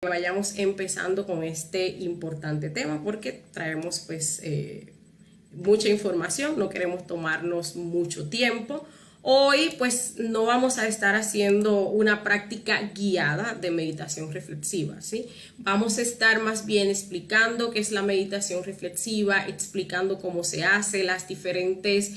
Vayamos empezando con este importante tema porque traemos pues mucha información, no queremos tomarnos mucho tiempo. Hoy pues no vamos a estar haciendo una práctica guiada de meditación reflexiva, ¿sí? Vamos a estar más bien explicando qué es la meditación reflexiva, explicando cómo se hace, las diferentes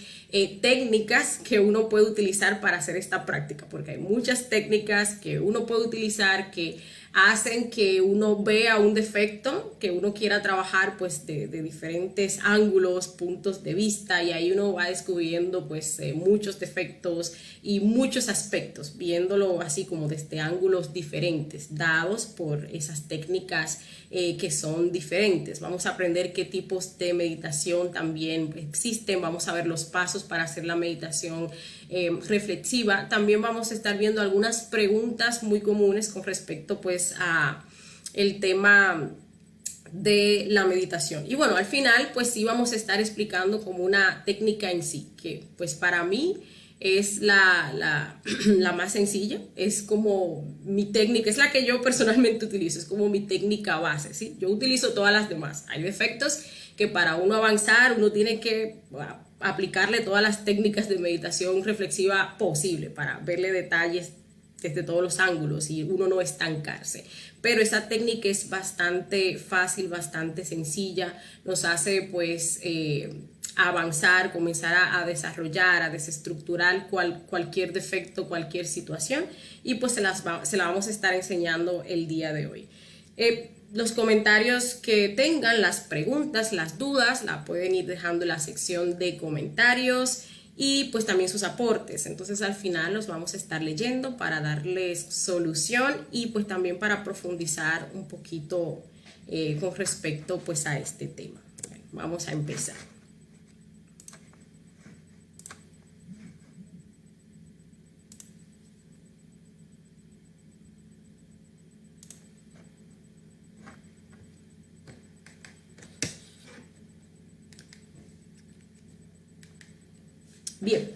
técnicas que uno puede utilizar para hacer esta práctica, porque hay muchas técnicas que uno puede utilizar que hacen que uno vea un defecto, que uno quiera trabajar pues de diferentes ángulos, puntos de vista, y ahí uno va descubriendo pues muchos defectos y muchos aspectos, viéndolo así como desde ángulos diferentes, dados por esas técnicas que son diferentes. Vamos a aprender qué tipos de meditación también existen, vamos a ver los pasos para hacer la meditación reflexiva. También vamos a estar viendo algunas preguntas muy comunes con respecto pues a el tema de la meditación. Y bueno, al final pues sí vamos a estar explicando como una técnica en sí, que pues para mí es la más sencilla, es como mi técnica, es la que yo personalmente utilizo, es como mi técnica base, ¿sí? Yo utilizo todas las demás. Hay defectos que para uno avanzar uno tiene que aplicarle todas las técnicas de meditación reflexiva posible para verle detalles desde todos los ángulos y uno no estancarse. Pero esa técnica es bastante fácil, bastante sencilla, nos hace pues avanzar, comenzar a desarrollar, a desestructurar cualquier defecto, cualquier situación, y pues se la vamos a estar enseñando el día de hoy. Los comentarios que tengan, las preguntas, las dudas, la pueden ir dejando en la sección de comentarios, y pues también sus aportes. Entonces al final los vamos a estar leyendo para darles solución y pues también para profundizar un poquito con respecto pues a este tema. Vamos a empezar. Bien,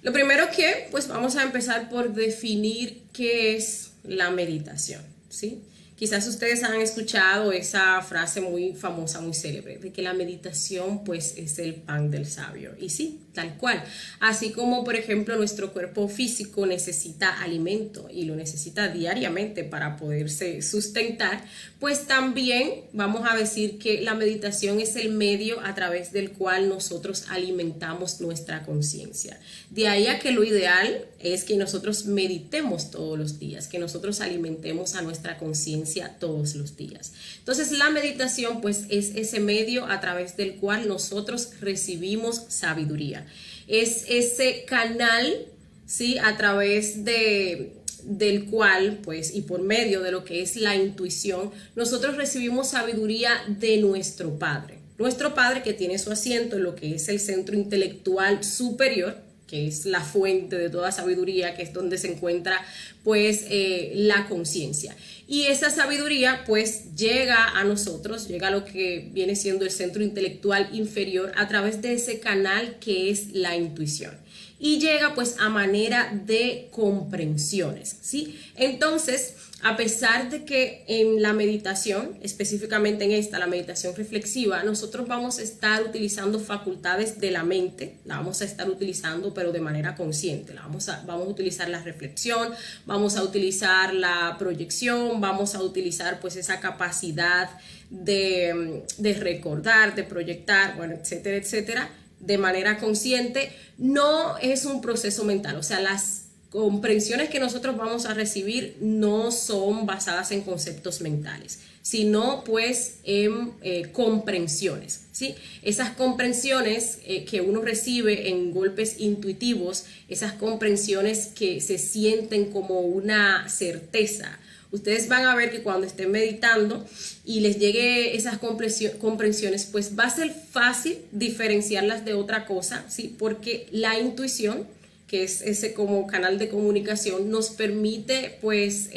lo primero que pues vamos a empezar por definir qué es la meditación, ¿sí? Quizás ustedes han escuchado esa frase muy famosa, muy célebre, de que la meditación pues es el pan del sabio. Y sí, tal cual. Así como por ejemplo nuestro cuerpo físico necesita alimento y lo necesita diariamente para poderse sustentar, pues también vamos a decir que la meditación es el medio a través del cual nosotros alimentamos nuestra conciencia. De ahí a que lo ideal es que nosotros meditemos todos los días, que nosotros alimentemos a nuestra conciencia todos los días. Entonces la meditación pues es ese medio a través del cual nosotros recibimos sabiduría. Es ese canal, ¿sí? A través del cual pues y por medio de lo que es la intuición, nosotros recibimos sabiduría de nuestro Padre. Nuestro Padre, que tiene su asiento en lo que es el centro intelectual superior, que es la fuente de toda sabiduría, que es donde se encuentra pues la conciencia. Y esa sabiduría pues llega a nosotros, llega a lo que viene siendo el centro intelectual inferior a través de ese canal que es la intuición. Y llega pues a manera de comprensiones, ¿sí? Entonces, a pesar de que en la meditación, específicamente en esta, la meditación reflexiva, nosotros vamos a estar utilizando facultades de la mente, la vamos a estar utilizando pero de manera consciente, vamos a utilizar la reflexión, vamos a utilizar la proyección, vamos a utilizar pues esa capacidad de recordar, de proyectar, bueno, etcétera, etcétera, de manera consciente. No es un proceso mental, o sea, las comprensiones que nosotros vamos a recibir no son basadas en conceptos mentales, sino pues en comprensiones, ¿sí? Esas comprensiones que uno recibe en golpes intuitivos, esas comprensiones que se sienten como una certeza. Ustedes van a ver que cuando estén meditando y les llegue esas comprensiones, pues va a ser fácil diferenciarlas de otra cosa, ¿sí? Porque la intuición, que es ese como canal de comunicación, nos permite pues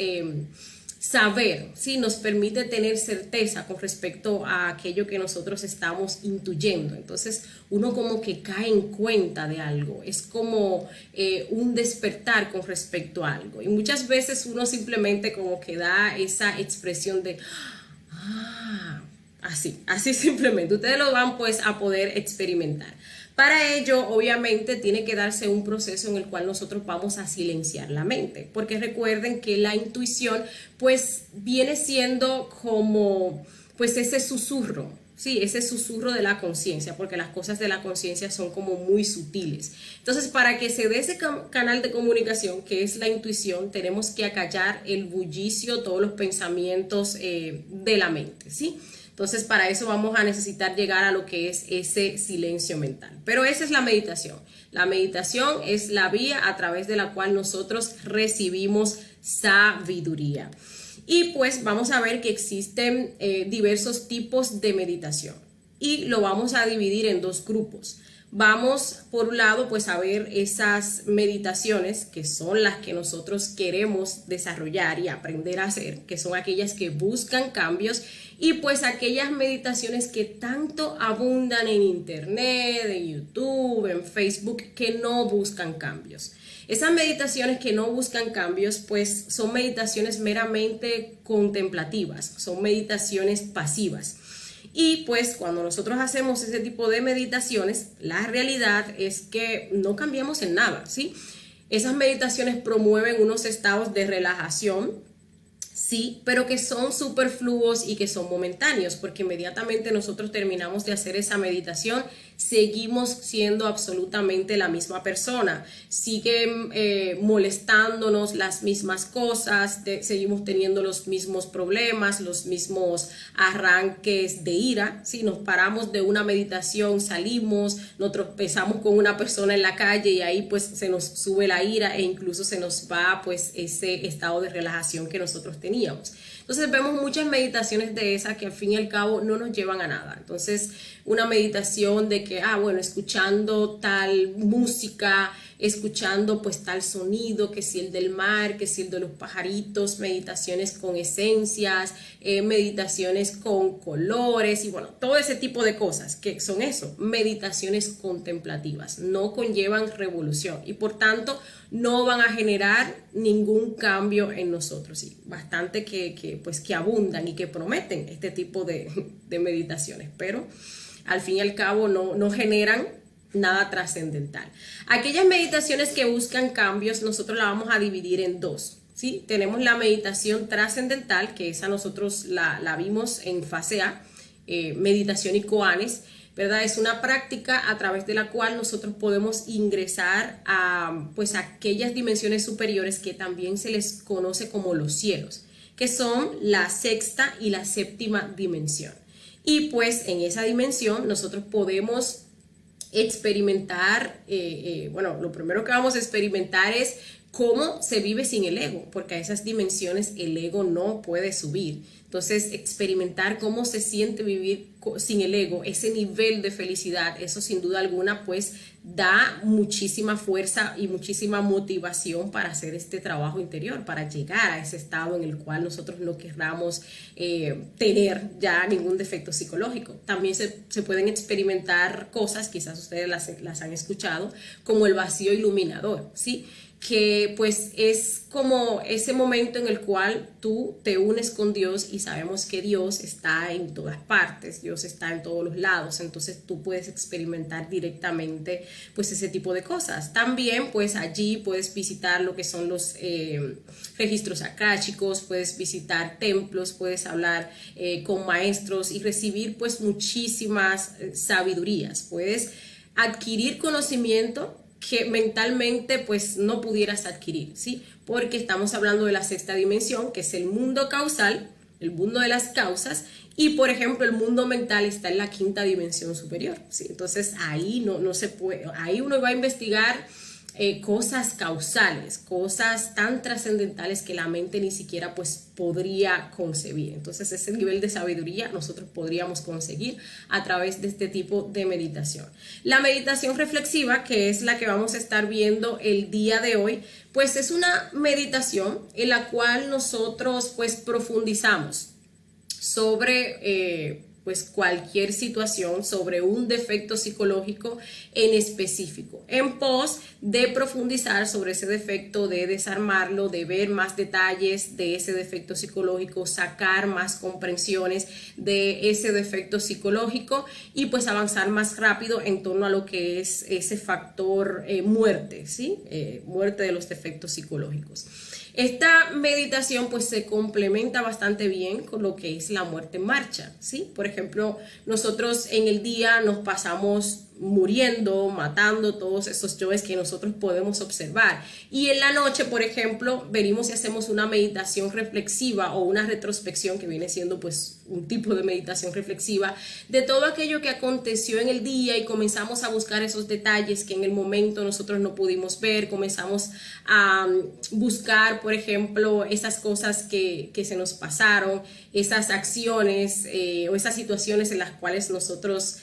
saber, ¿sí? Nos permite tener certeza con respecto a aquello que nosotros estamos intuyendo. Entonces uno como que cae en cuenta de algo, es como un despertar con respecto a algo. Y muchas veces uno simplemente como que da esa expresión de, ah, así simplemente. Ustedes lo van pues a poder experimentar. Para ello, obviamente, tiene que darse un proceso en el cual nosotros vamos a silenciar la mente, porque recuerden que la intuición, pues, viene siendo como, pues, ese susurro, sí, ese susurro de la conciencia, porque las cosas de la conciencia son como muy sutiles. Entonces, para que se dé ese canal de comunicación, que es la intuición, tenemos que acallar el bullicio, todos los pensamientos de la mente, ¿sí? Entonces, para eso vamos a necesitar llegar a lo que es ese silencio mental. Pero esa es la meditación. La meditación es la vía a través de la cual nosotros recibimos sabiduría. Y pues vamos a ver que existen diversos tipos de meditación. Y lo vamos a dividir en dos grupos. Vamos, por un lado, pues a ver esas meditaciones que son las que nosotros queremos desarrollar y aprender a hacer, que son aquellas que buscan cambios, y pues aquellas meditaciones que tanto abundan en internet, en YouTube, en Facebook, que no buscan cambios. Esas meditaciones que no buscan cambios, pues son meditaciones meramente contemplativas, son meditaciones pasivas. Y pues cuando nosotros hacemos ese tipo de meditaciones, la realidad es que no cambiamos en nada, ¿sí? Esas meditaciones promueven unos estados de relajación, sí, pero que son superfluos y que son momentáneos, porque inmediatamente nosotros terminamos de hacer esa meditación, seguimos siendo absolutamente la misma persona, siguen molestándonos las mismas cosas, seguimos teniendo los mismos problemas, los mismos arranques de ira. Si nos paramos de una meditación, salimos, nos tropezamos con una persona en la calle y ahí pues se nos sube la ira e incluso se nos va pues ese estado de relajación que nosotros teníamos. Entonces vemos muchas meditaciones de esas que al fin y al cabo no nos llevan a nada. Entonces una meditación de que, bueno, escuchando tal música, escuchando pues tal sonido, que si el del mar, que si el de los pajaritos, meditaciones con esencias, meditaciones con colores y bueno, todo ese tipo de cosas que son eso, meditaciones contemplativas, no conllevan revolución y por tanto no van a generar ningún cambio en nosotros. Sí, bastante que abundan y que prometen este tipo de meditaciones, pero al fin y al cabo no generan nada trascendental. Aquellas meditaciones que buscan cambios, nosotros la vamos a dividir en dos, ¿sí? Tenemos la meditación trascendental, que esa nosotros la vimos en fase A, meditación y koanes, ¿verdad? Es una práctica a través de la cual nosotros podemos ingresar a pues aquellas dimensiones superiores que también se les conoce como los cielos, que son la sexta y la séptima dimensión. Y pues en esa dimensión nosotros podemos experimentar, bueno, lo primero que vamos a experimentar es cómo se vive sin el ego, porque a esas dimensiones el ego no puede subir. Entonces, experimentar cómo se siente vivir sin el ego, ese nivel de felicidad, eso sin duda alguna pues da muchísima fuerza y muchísima motivación para hacer este trabajo interior, para llegar a ese estado en el cual nosotros no querramos tener ya ningún defecto psicológico. También se pueden experimentar cosas, quizás ustedes las han escuchado, como el vacío iluminador, ¿sí? Que pues es como ese momento en el cual tú te unes con Dios y sabemos que Dios está en todas partes, Dios está en todos los lados, entonces tú puedes experimentar directamente pues ese tipo de cosas. También pues allí puedes visitar lo que son los registros akáshicos, puedes visitar templos, puedes hablar con maestros y recibir pues muchísimas sabidurías, puedes adquirir conocimiento que mentalmente pues no pudieras adquirir, ¿sí? Porque estamos hablando de la sexta dimensión, que es el mundo causal, el mundo de las causas, y por ejemplo el mundo mental está en la quinta dimensión superior, ¿sí? Entonces ahí no se puede, ahí uno va a investigar cosas causales, cosas tan trascendentales que la mente ni siquiera pues podría concebir. Entonces ese nivel de sabiduría nosotros podríamos conseguir a través de este tipo de meditación. La meditación reflexiva, que es la que vamos a estar viendo el día de hoy, pues es una meditación en la cual nosotros pues profundizamos sobre pues cualquier situación, sobre un defecto psicológico en específico, en pos de profundizar sobre ese defecto, de desarmarlo, de ver más detalles de ese defecto psicológico, sacar más comprensiones de ese defecto psicológico y pues avanzar más rápido en torno a lo que es ese factor muerte, ¿sí? Muerte de los defectos psicológicos. Esta meditación pues se complementa bastante bien con lo que es la muerte en marcha, ¿sí? Por ejemplo, nosotros en el día nos pasamos muriendo, matando todos esos yoes que nosotros podemos observar. Y en la noche, por ejemplo, venimos y hacemos una meditación reflexiva o una retrospección que viene siendo pues un tipo de meditación reflexiva de todo aquello que aconteció en el día y comenzamos a buscar esos detalles que en el momento nosotros no pudimos ver, comenzamos a buscar, por ejemplo, esas cosas que se nos pasaron, esas acciones o esas situaciones en las cuales nosotros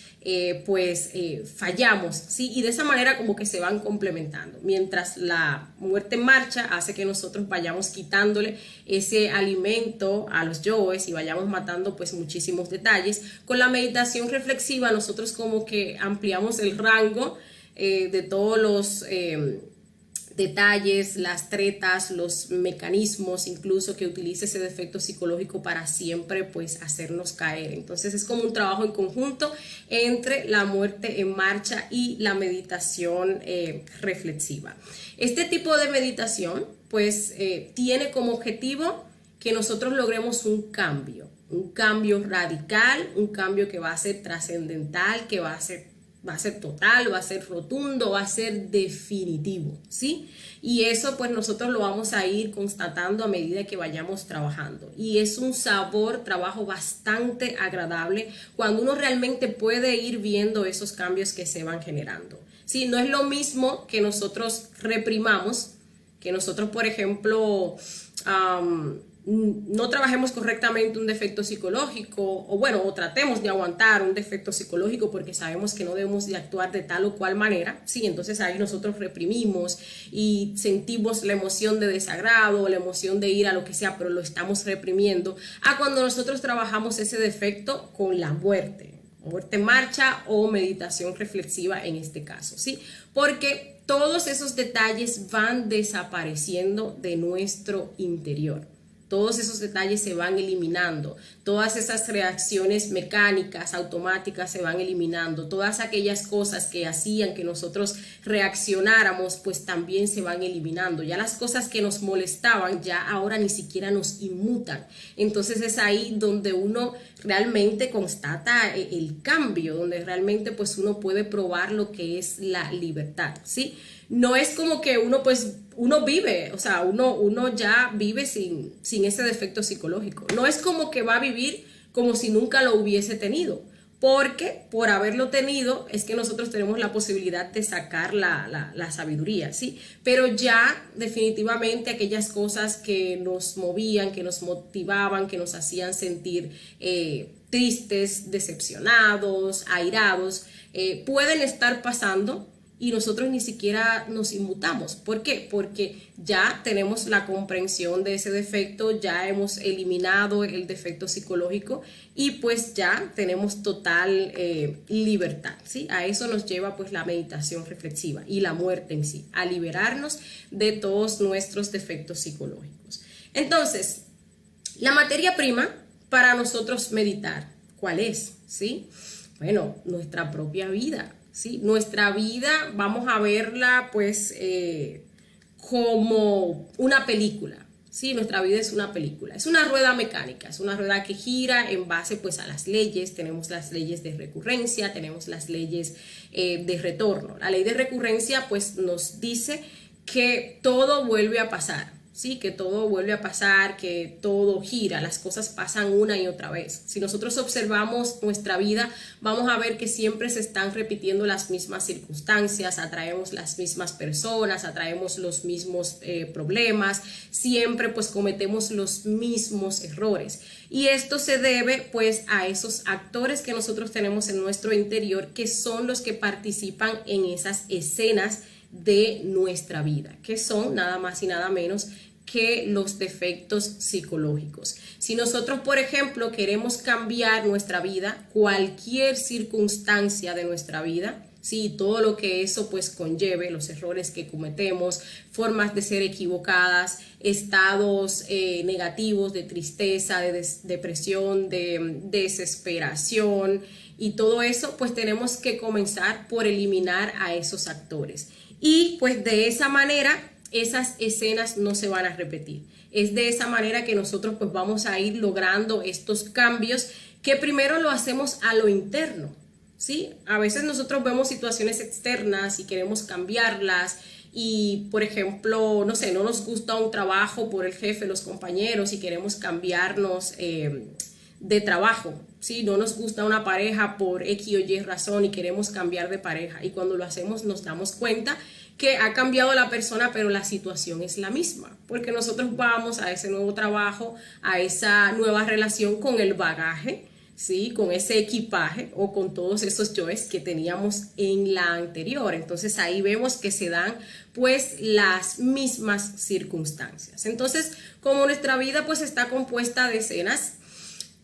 fallamos, ¿sí? Y de esa manera como que se van complementando. Mientras la muerte en marcha hace que nosotros vayamos quitándole ese alimento a los yoes y vayamos matando pues muchísimos detalles. Con la meditación reflexiva nosotros como que ampliamos el rango de todos los detalles, las tretas, los mecanismos incluso que utiliza ese defecto psicológico para siempre pues hacernos caer. Entonces es como un trabajo en conjunto entre la muerte en marcha y la meditación reflexiva. Este tipo de meditación pues tiene como objetivo que nosotros logremos un cambio radical, un cambio que va a ser trascendental, que va a ser total, va a ser rotundo, va a ser definitivo, ¿sí? Y eso pues nosotros lo vamos a ir constatando a medida que vayamos trabajando. Y es un trabajo bastante agradable cuando uno realmente puede ir viendo esos cambios que se van generando, ¿sí? No es lo mismo que nosotros reprimamos, que nosotros, por ejemplo, no trabajemos correctamente un defecto psicológico o tratemos de aguantar un defecto psicológico porque sabemos que no debemos de actuar de tal o cual manera, sí, entonces ahí nosotros reprimimos y sentimos la emoción de desagrado, la emoción de ira, lo que sea, pero lo estamos reprimiendo, a cuando nosotros trabajamos ese defecto con la muerte en marcha o meditación reflexiva en este caso, ¿sí? Porque todos esos detalles van desapareciendo de nuestro interior. Todos esos detalles se van eliminando, todas esas reacciones mecánicas, automáticas se van eliminando, todas aquellas cosas que hacían que nosotros reaccionáramos, pues también se van eliminando. Ya las cosas que nos molestaban, ya ahora ni siquiera nos inmutan. Entonces es ahí donde uno realmente constata el cambio, donde realmente pues uno puede probar lo que es la libertad, ¿sí? No es como que uno vive, o sea, uno ya vive sin ese defecto psicológico. No es como que va a vivir como si nunca lo hubiese tenido, porque por haberlo tenido es que nosotros tenemos la posibilidad de sacar la sabiduría, ¿sí? Pero ya definitivamente aquellas cosas que nos movían, que nos motivaban, que nos hacían sentir tristes, decepcionados, airados, pueden estar pasando y nosotros ni siquiera nos inmutamos. ¿Por qué? Porque ya tenemos la comprensión de ese defecto, ya hemos eliminado el defecto psicológico y pues ya tenemos total libertad, ¿sí? A eso nos lleva pues la meditación reflexiva y la muerte en sí, a liberarnos de todos nuestros defectos psicológicos. Entonces, la materia prima para nosotros meditar, ¿cuál es? ¿Sí? Bueno, nuestra propia vida. ¿Sí? Nuestra vida vamos a verla pues como una película, ¿sí? Nuestra vida es una película, es una rueda mecánica, es una rueda que gira en base pues a las leyes. Tenemos las leyes de recurrencia, tenemos las leyes de retorno. La ley de recurrencia pues nos dice que todo vuelve a pasar, ¿sí? Que todo vuelve a pasar, que todo gira, las cosas pasan una y otra vez. Si nosotros observamos nuestra vida, vamos a ver que siempre se están repitiendo las mismas circunstancias, atraemos las mismas personas, atraemos los mismos problemas, siempre pues cometemos los mismos errores. Y esto se debe pues a esos actores que nosotros tenemos en nuestro interior, que son los que participan en esas escenas de nuestra vida, que son nada más y nada menos que los defectos psicológicos. Si nosotros, por ejemplo, queremos cambiar nuestra vida, cualquier circunstancia de nuestra vida, sí, todo lo que eso pues conlleve, los errores que cometemos, formas de ser equivocadas, estados negativos de tristeza, de depresión, de desesperación y todo eso, pues tenemos que comenzar por eliminar a esos actores. Y pues de esa manera esas escenas no se van a repetir. Es de esa manera que nosotros pues vamos a ir logrando estos cambios, que primero lo hacemos a lo interno, ¿sí? A veces nosotros vemos situaciones externas y queremos cambiarlas y, por ejemplo, no sé, no nos gusta un trabajo por el jefe, los compañeros y queremos cambiarnos de trabajo, ¿sí? No nos gusta una pareja por X o Y razón y queremos cambiar de pareja, y cuando lo hacemos nos damos cuenta que ha cambiado la persona, pero la situación es la misma, porque nosotros vamos a ese nuevo trabajo, a esa nueva relación con el bagaje, ¿sí? Con ese equipaje o con todos esos yoes que teníamos en la anterior. Entonces ahí vemos que se dan pues las mismas circunstancias. Entonces, como nuestra vida pues está compuesta de escenas,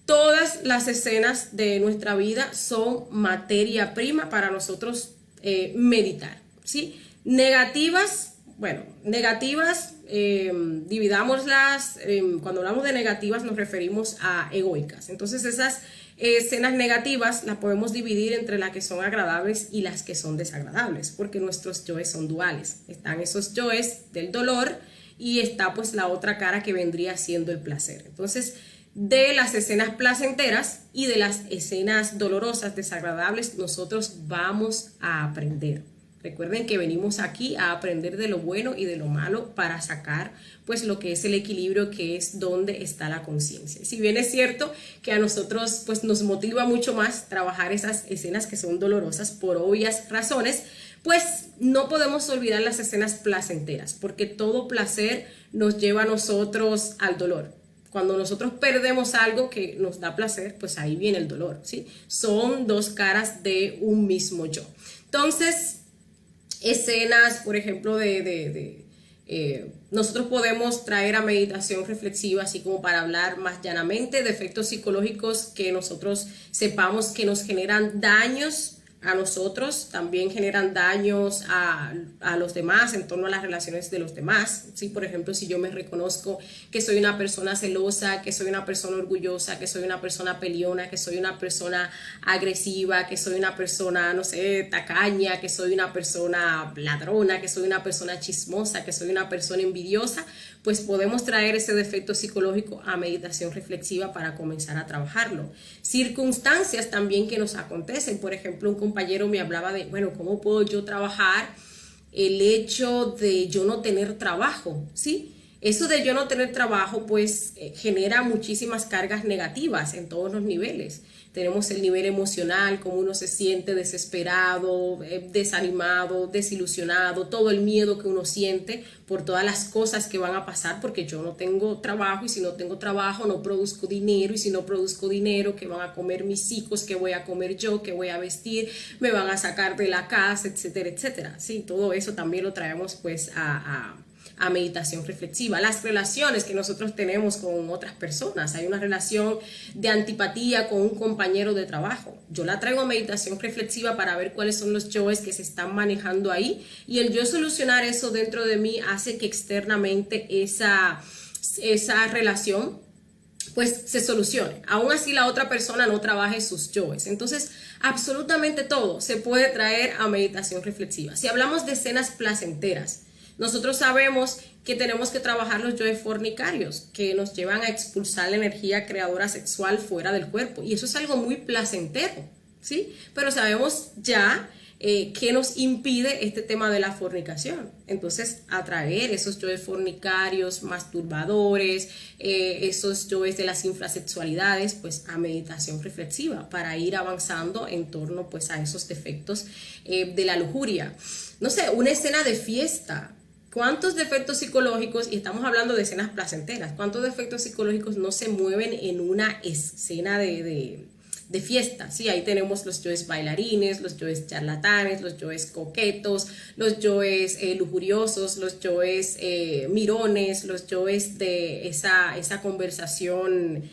todas las escenas de nuestra vida son materia prima para nosotros meditar, ¿sí? Negativas, bueno, negativas, dividámoslas, cuando hablamos de negativas nos referimos a egoicas. Entonces esas escenas negativas las podemos dividir entre las que son agradables y las que son desagradables, porque nuestros yoes son duales. Están esos yoes del dolor y está pues la otra cara que vendría siendo el placer. Entonces, de las escenas placenteras y de las escenas dolorosas, desagradables, nosotros vamos a aprender. Recuerden que venimos aquí a aprender de lo bueno y de lo malo para sacar pues lo que es el equilibrio, que es donde está la conciencia. Si bien es cierto que a nosotros pues nos motiva mucho más trabajar esas escenas que son dolorosas por obvias razones, pues no podemos olvidar las escenas placenteras, porque todo placer nos lleva a nosotros al dolor. Cuando nosotros perdemos algo que nos da placer, pues ahí viene el dolor, ¿sí? Son dos caras de un mismo yo. Entonces, escenas, por ejemplo, nosotros podemos traer a meditación reflexiva, así como para hablar más llanamente de efectos psicológicos que nosotros sepamos que nos generan daños a nosotros, también generan daños a los demás, en torno a las relaciones de los demás, ¿sí? Por ejemplo, si yo me reconozco que soy una persona celosa, que soy una persona orgullosa, que soy una persona peleona, que soy una persona agresiva, que soy una persona, no sé, tacaña, que soy una persona ladrona, que soy una persona chismosa, que soy una persona envidiosa, pues podemos traer ese defecto psicológico a meditación reflexiva para comenzar a trabajarlo. Circunstancias también que nos acontecen, por ejemplo, un compañero me hablaba de, bueno, ¿cómo puedo yo trabajar el hecho de yo no tener trabajo? ¿Sí? Eso de yo no tener trabajo pues genera muchísimas cargas negativas en todos los niveles. Tenemos el nivel emocional, cómo uno se siente desesperado, desanimado, desilusionado, todo el miedo que uno siente por todas las cosas que van a pasar, porque yo no tengo trabajo, y si no tengo trabajo no produzco dinero, y si no produzco dinero, ¿qué van a comer mis hijos? ¿Qué voy a comer yo? ¿Qué voy a vestir? ¿Me van a sacar de la casa? Etcétera, etcétera. Sí, todo eso también lo traemos pues a meditación reflexiva. Las relaciones que nosotros tenemos con otras personas. Hay una relación de antipatía con un compañero de trabajo. Yo la traigo a meditación reflexiva para ver cuáles son los yoes que se están manejando ahí, y el yo solucionar eso dentro de mí hace que externamente esa relación pues se solucione. Aún así la otra persona no trabaje sus yoes. Entonces, absolutamente todo se puede traer a meditación reflexiva. Si hablamos de escenas placenteras, nosotros sabemos que tenemos que trabajar los yoes fornicarios, que nos llevan a expulsar la energía creadora sexual fuera del cuerpo. Y eso es algo muy placentero, ¿sí? Pero sabemos ya ¿qué nos impide este tema de la fornicación? Entonces, atraer esos yoes fornicarios, masturbadores, esos yoes de las infrasexualidades, pues a meditación reflexiva para ir avanzando en torno pues a esos defectos de la lujuria. No sé, una escena de fiesta. ¿Cuántos defectos psicológicos, y estamos hablando de escenas placenteras, cuántos defectos psicológicos no se mueven en una escena de fiesta? Sí, ahí tenemos los yoes bailarines, los yoes charlatanes, los yoes coquetos, los yoes lujuriosos, los yoes mirones, los yoes de esa conversación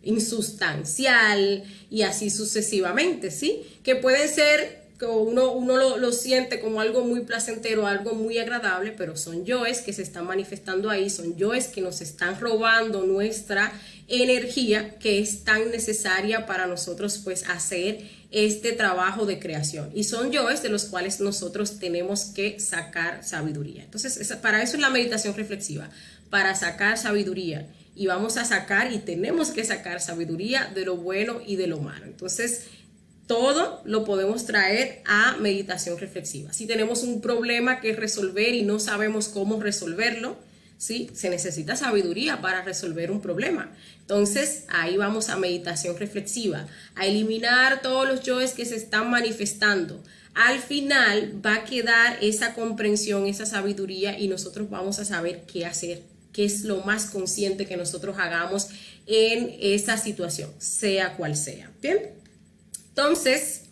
insustancial y así sucesivamente, ¿sí? Que pueden ser, uno lo siente como algo muy placentero, algo muy agradable, pero son yoes que se están manifestando ahí, son yoes que nos están robando nuestra energía que es tan necesaria para nosotros pues hacer este trabajo de creación, y son yoes de los cuales nosotros tenemos que sacar sabiduría. Entonces para eso es la meditación reflexiva, para sacar sabiduría, y vamos a sacar y tenemos que sacar sabiduría de lo bueno y de lo malo. Entonces todo lo podemos traer a meditación reflexiva. Si tenemos un problema que resolver y no sabemos cómo resolverlo, ¿sí? Se necesita sabiduría para resolver un problema. Entonces ahí vamos a meditación reflexiva, a eliminar todos los yoes que se están manifestando. Al final va a quedar esa comprensión, esa sabiduría, y nosotros vamos a saber qué hacer, qué es lo más consciente que nosotros hagamos en esa situación, sea cual sea. ¿Bien? Entonces,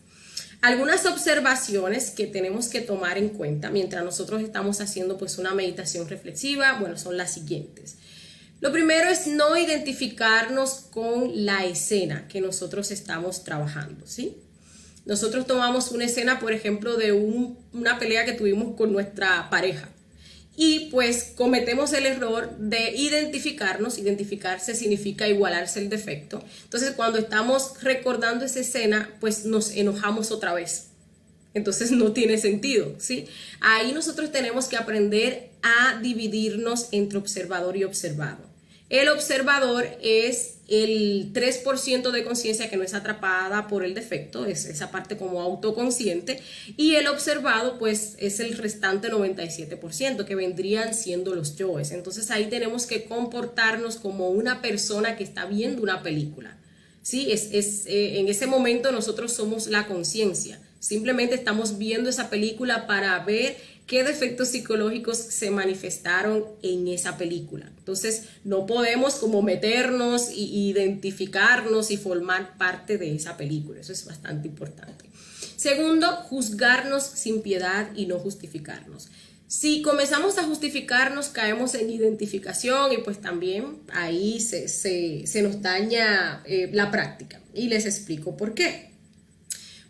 algunas observaciones que tenemos que tomar en cuenta mientras nosotros estamos haciendo pues una meditación reflexiva, bueno, son las siguientes. Lo primero es no identificarnos con la escena que nosotros estamos trabajando, ¿sí? Nosotros tomamos una escena, por ejemplo, de una pelea que tuvimos con nuestra pareja, y pues cometemos el error de identificarnos. Identificarse significa igualarse el defecto. Entonces cuando estamos recordando esa escena, pues nos enojamos otra vez. Entonces no tiene sentido, ¿sí? Ahí nosotros tenemos que aprender a dividirnos entre observador y observado. El observador es el 3% de conciencia que no es atrapada por el defecto, es esa parte como autoconsciente, y el observado pues es el restante 97% que vendrían siendo los yoes. Entonces ahí tenemos que comportarnos como una persona que está viendo una película, ¿sí? En ese momento nosotros somos la conciencia, simplemente estamos viendo esa película para ver qué defectos psicológicos se manifestaron en esa película. Entonces no podemos como meternos e identificarnos y formar parte de esa película. Eso es bastante importante. Segundo, juzgarnos sin piedad y no justificarnos. Si comenzamos a justificarnos, caemos en identificación, y pues también ahí se nos daña la práctica. Y les explico por qué.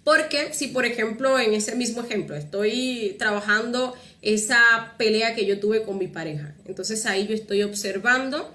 Porque si, por ejemplo, en ese mismo ejemplo, estoy trabajando esa pelea que yo tuve con mi pareja, entonces ahí yo estoy observando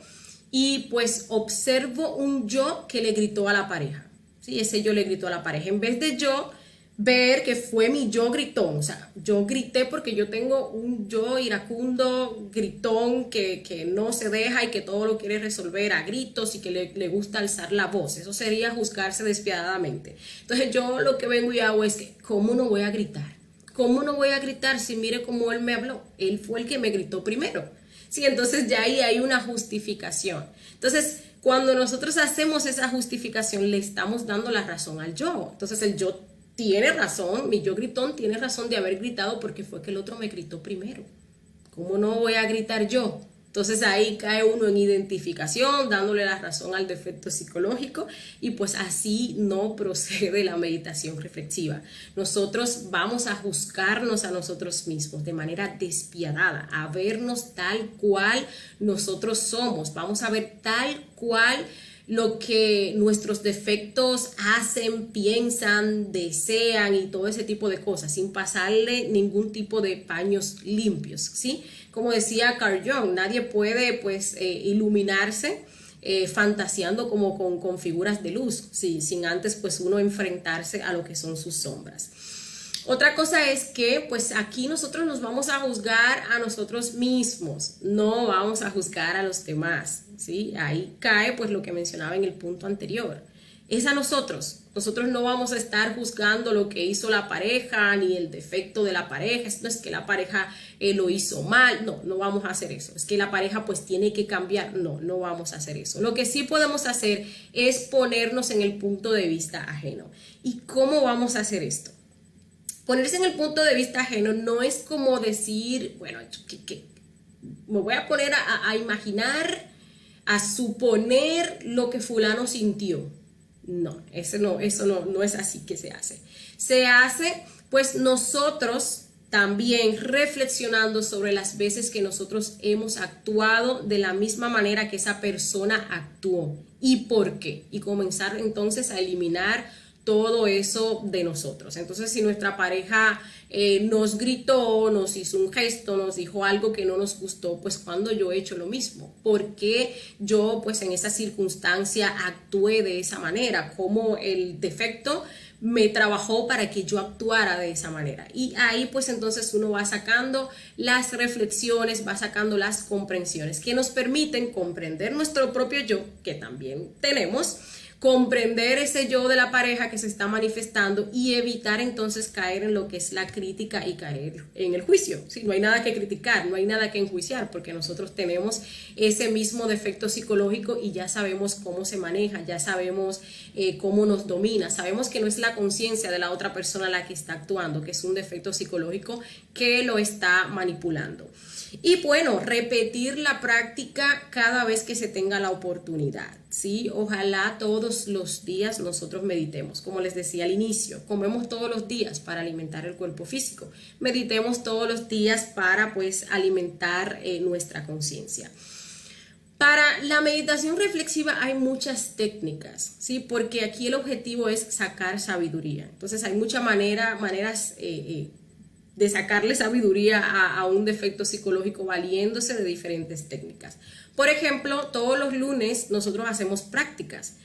y pues observo un yo que le gritó a la pareja, ¿sí? Ese yo le gritó a la pareja. En vez de yo ver que fue mi yo gritón, o sea, yo grité porque yo tengo un yo iracundo, gritón, que no se deja y que todo lo quiere resolver a gritos y que le gusta alzar la voz. Eso sería juzgarse despiadadamente. Entonces yo lo que vengo y hago es que, ¿cómo no voy a gritar? ¿Cómo no voy a gritar si mire cómo él me habló? Él fue el que me gritó primero. Sí, entonces ya ahí hay una justificación. Entonces, cuando nosotros hacemos esa justificación, le estamos dando la razón al yo. Entonces el yo tiene razón, mi yo gritón tiene razón de haber gritado porque fue que el otro me gritó primero. ¿Cómo no voy a gritar yo? Entonces ahí cae uno en identificación, dándole la razón al defecto psicológico, y pues así no procede la meditación reflexiva. Nosotros vamos a juzgarnos a nosotros mismos de manera despiadada, a vernos tal cual nosotros somos. Vamos a ver tal cual lo que nuestros defectos hacen, piensan, desean y todo ese tipo de cosas, sin pasarle ningún tipo de paños limpios, ¿sí? Como decía Carl Jung, nadie puede pues iluminarse fantaseando como con figuras de luz, ¿sí? Sin antes pues uno enfrentarse a lo que son sus sombras. Otra cosa es que pues aquí nosotros nos vamos a juzgar a nosotros mismos, no vamos a juzgar a los demás, ¿sí? Ahí cae pues lo que mencionaba en el punto anterior. es a nosotros. Nosotros no vamos a estar juzgando lo que hizo la pareja ni el defecto de la pareja. No es que la pareja lo hizo mal, no vamos a hacer eso. Es que la pareja pues tiene que cambiar, no vamos a hacer eso. Lo que sí podemos hacer es ponernos en el punto de vista ajeno. ¿Y cómo vamos a hacer esto? Ponerse en el punto de vista ajeno no es como decir, bueno, que me voy a poner a imaginar, a suponer lo que fulano sintió. No, eso no es así que se hace. Se hace pues nosotros también reflexionando sobre las veces que nosotros hemos actuado de la misma manera que esa persona actuó y por qué. Y comenzar entonces a eliminar todo eso de nosotros. Entonces, si nuestra pareja nos gritó, nos hizo un gesto, nos dijo algo que no nos gustó, pues cuando yo he hecho lo mismo, ¿por qué yo pues en esa circunstancia actué de esa manera? ¿Cómo el defecto me trabajó para que yo actuara de esa manera? Y ahí pues entonces uno va sacando las reflexiones, va sacando las comprensiones que nos permiten comprender nuestro propio yo, que también tenemos, comprender ese yo de la pareja que se está manifestando y evitar entonces caer en lo que es la crítica y caer en el juicio. ¿Sí? No hay nada que criticar, no hay nada que enjuiciar, porque nosotros tenemos ese mismo defecto psicológico y ya sabemos cómo se maneja, ya sabemos cómo nos domina, sabemos que no es la conciencia de la otra persona la que está actuando, que es un defecto psicológico que lo está manipulando. Y bueno, repetir la práctica cada vez que se tenga la oportunidad, ¿sí? Ojalá todos los días nosotros meditemos. Como les decía al inicio, comemos todos los días para alimentar el cuerpo físico. Meditemos todos los días para pues alimentar nuestra conciencia. Para la meditación reflexiva hay muchas técnicas, ¿sí? Porque aquí el objetivo es sacar sabiduría. Entonces hay muchas maneras de sacarle sabiduría a un defecto psicológico valiéndose de diferentes técnicas. Por ejemplo, todos los lunes nosotros hacemos prácticas.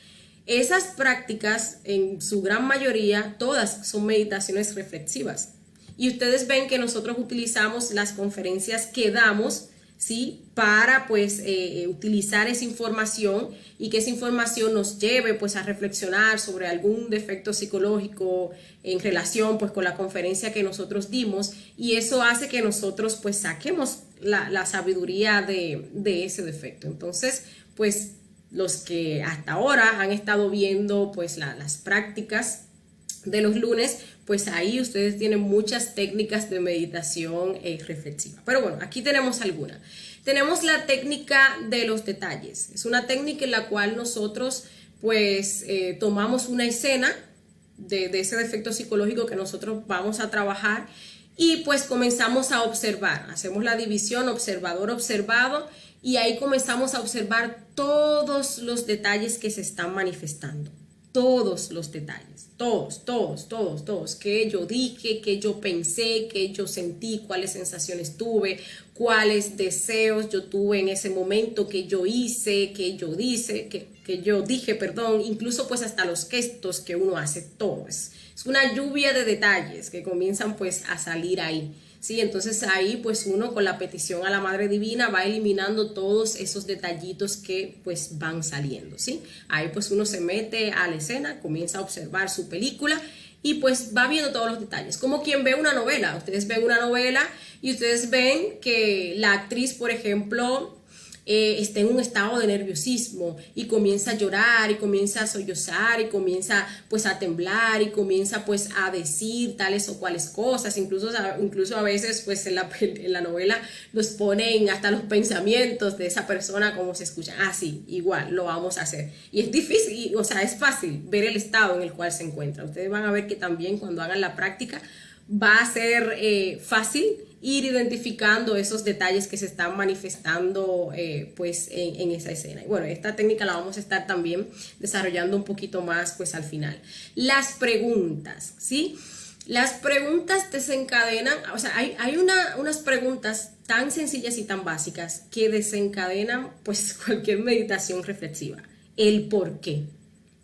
Esas prácticas, en su gran mayoría, todas son meditaciones reflexivas. Y ustedes ven que nosotros utilizamos las conferencias que damos, ¿sí? Para pues utilizar esa información y que esa información nos lleve pues a reflexionar sobre algún defecto psicológico en relación pues con la conferencia que nosotros dimos, y eso hace que nosotros pues saquemos la sabiduría de ese defecto. Entonces pues los que hasta ahora han estado viendo pues las prácticas de los lunes, pues ahí ustedes tienen muchas técnicas de meditación reflexiva. Pero bueno, aquí tenemos alguna. Tenemos la técnica de los detalles. Es una técnica en la cual nosotros pues tomamos una escena de ese defecto psicológico que nosotros vamos a trabajar y pues comenzamos a observar. Hacemos la división observador-observado y ahí comenzamos a observar todos los detalles que se están manifestando. Todos los detalles, todos, que yo dije, que yo pensé, que yo sentí, cuáles sensaciones tuve, cuáles deseos yo tuve en ese momento, que yo hice, que yo dije, incluso pues hasta los gestos que uno hace, todo es una lluvia de detalles que comienzan pues a salir ahí. Sí, entonces ahí pues uno con la petición a la Madre Divina va eliminando todos esos detallitos que pues van saliendo, ¿sí? Ahí pues uno se mete a la escena, comienza a observar su película y pues va viendo todos los detalles, como quien ve una novela. Ustedes ven una novela y ustedes ven que la actriz, por ejemplo, está en un estado de nerviosismo y comienza a llorar y comienza a sollozar y comienza pues a temblar y comienza pues a decir tales o cuales cosas, incluso a veces pues en la novela nos ponen hasta los pensamientos de esa persona como se escuchan. Sí, igual lo vamos a hacer y es difícil, o sea, es fácil ver el estado en el cual se encuentra. Ustedes van a ver que también cuando hagan la práctica va a ser fácil ir identificando esos detalles que se están manifestando pues en esa escena. Y bueno, esta técnica la vamos a estar también desarrollando un poquito más pues al final. Las preguntas, ¿sí? Las preguntas desencadenan, o sea, hay unas preguntas tan sencillas y tan básicas que desencadenan pues cualquier meditación reflexiva. El por qué.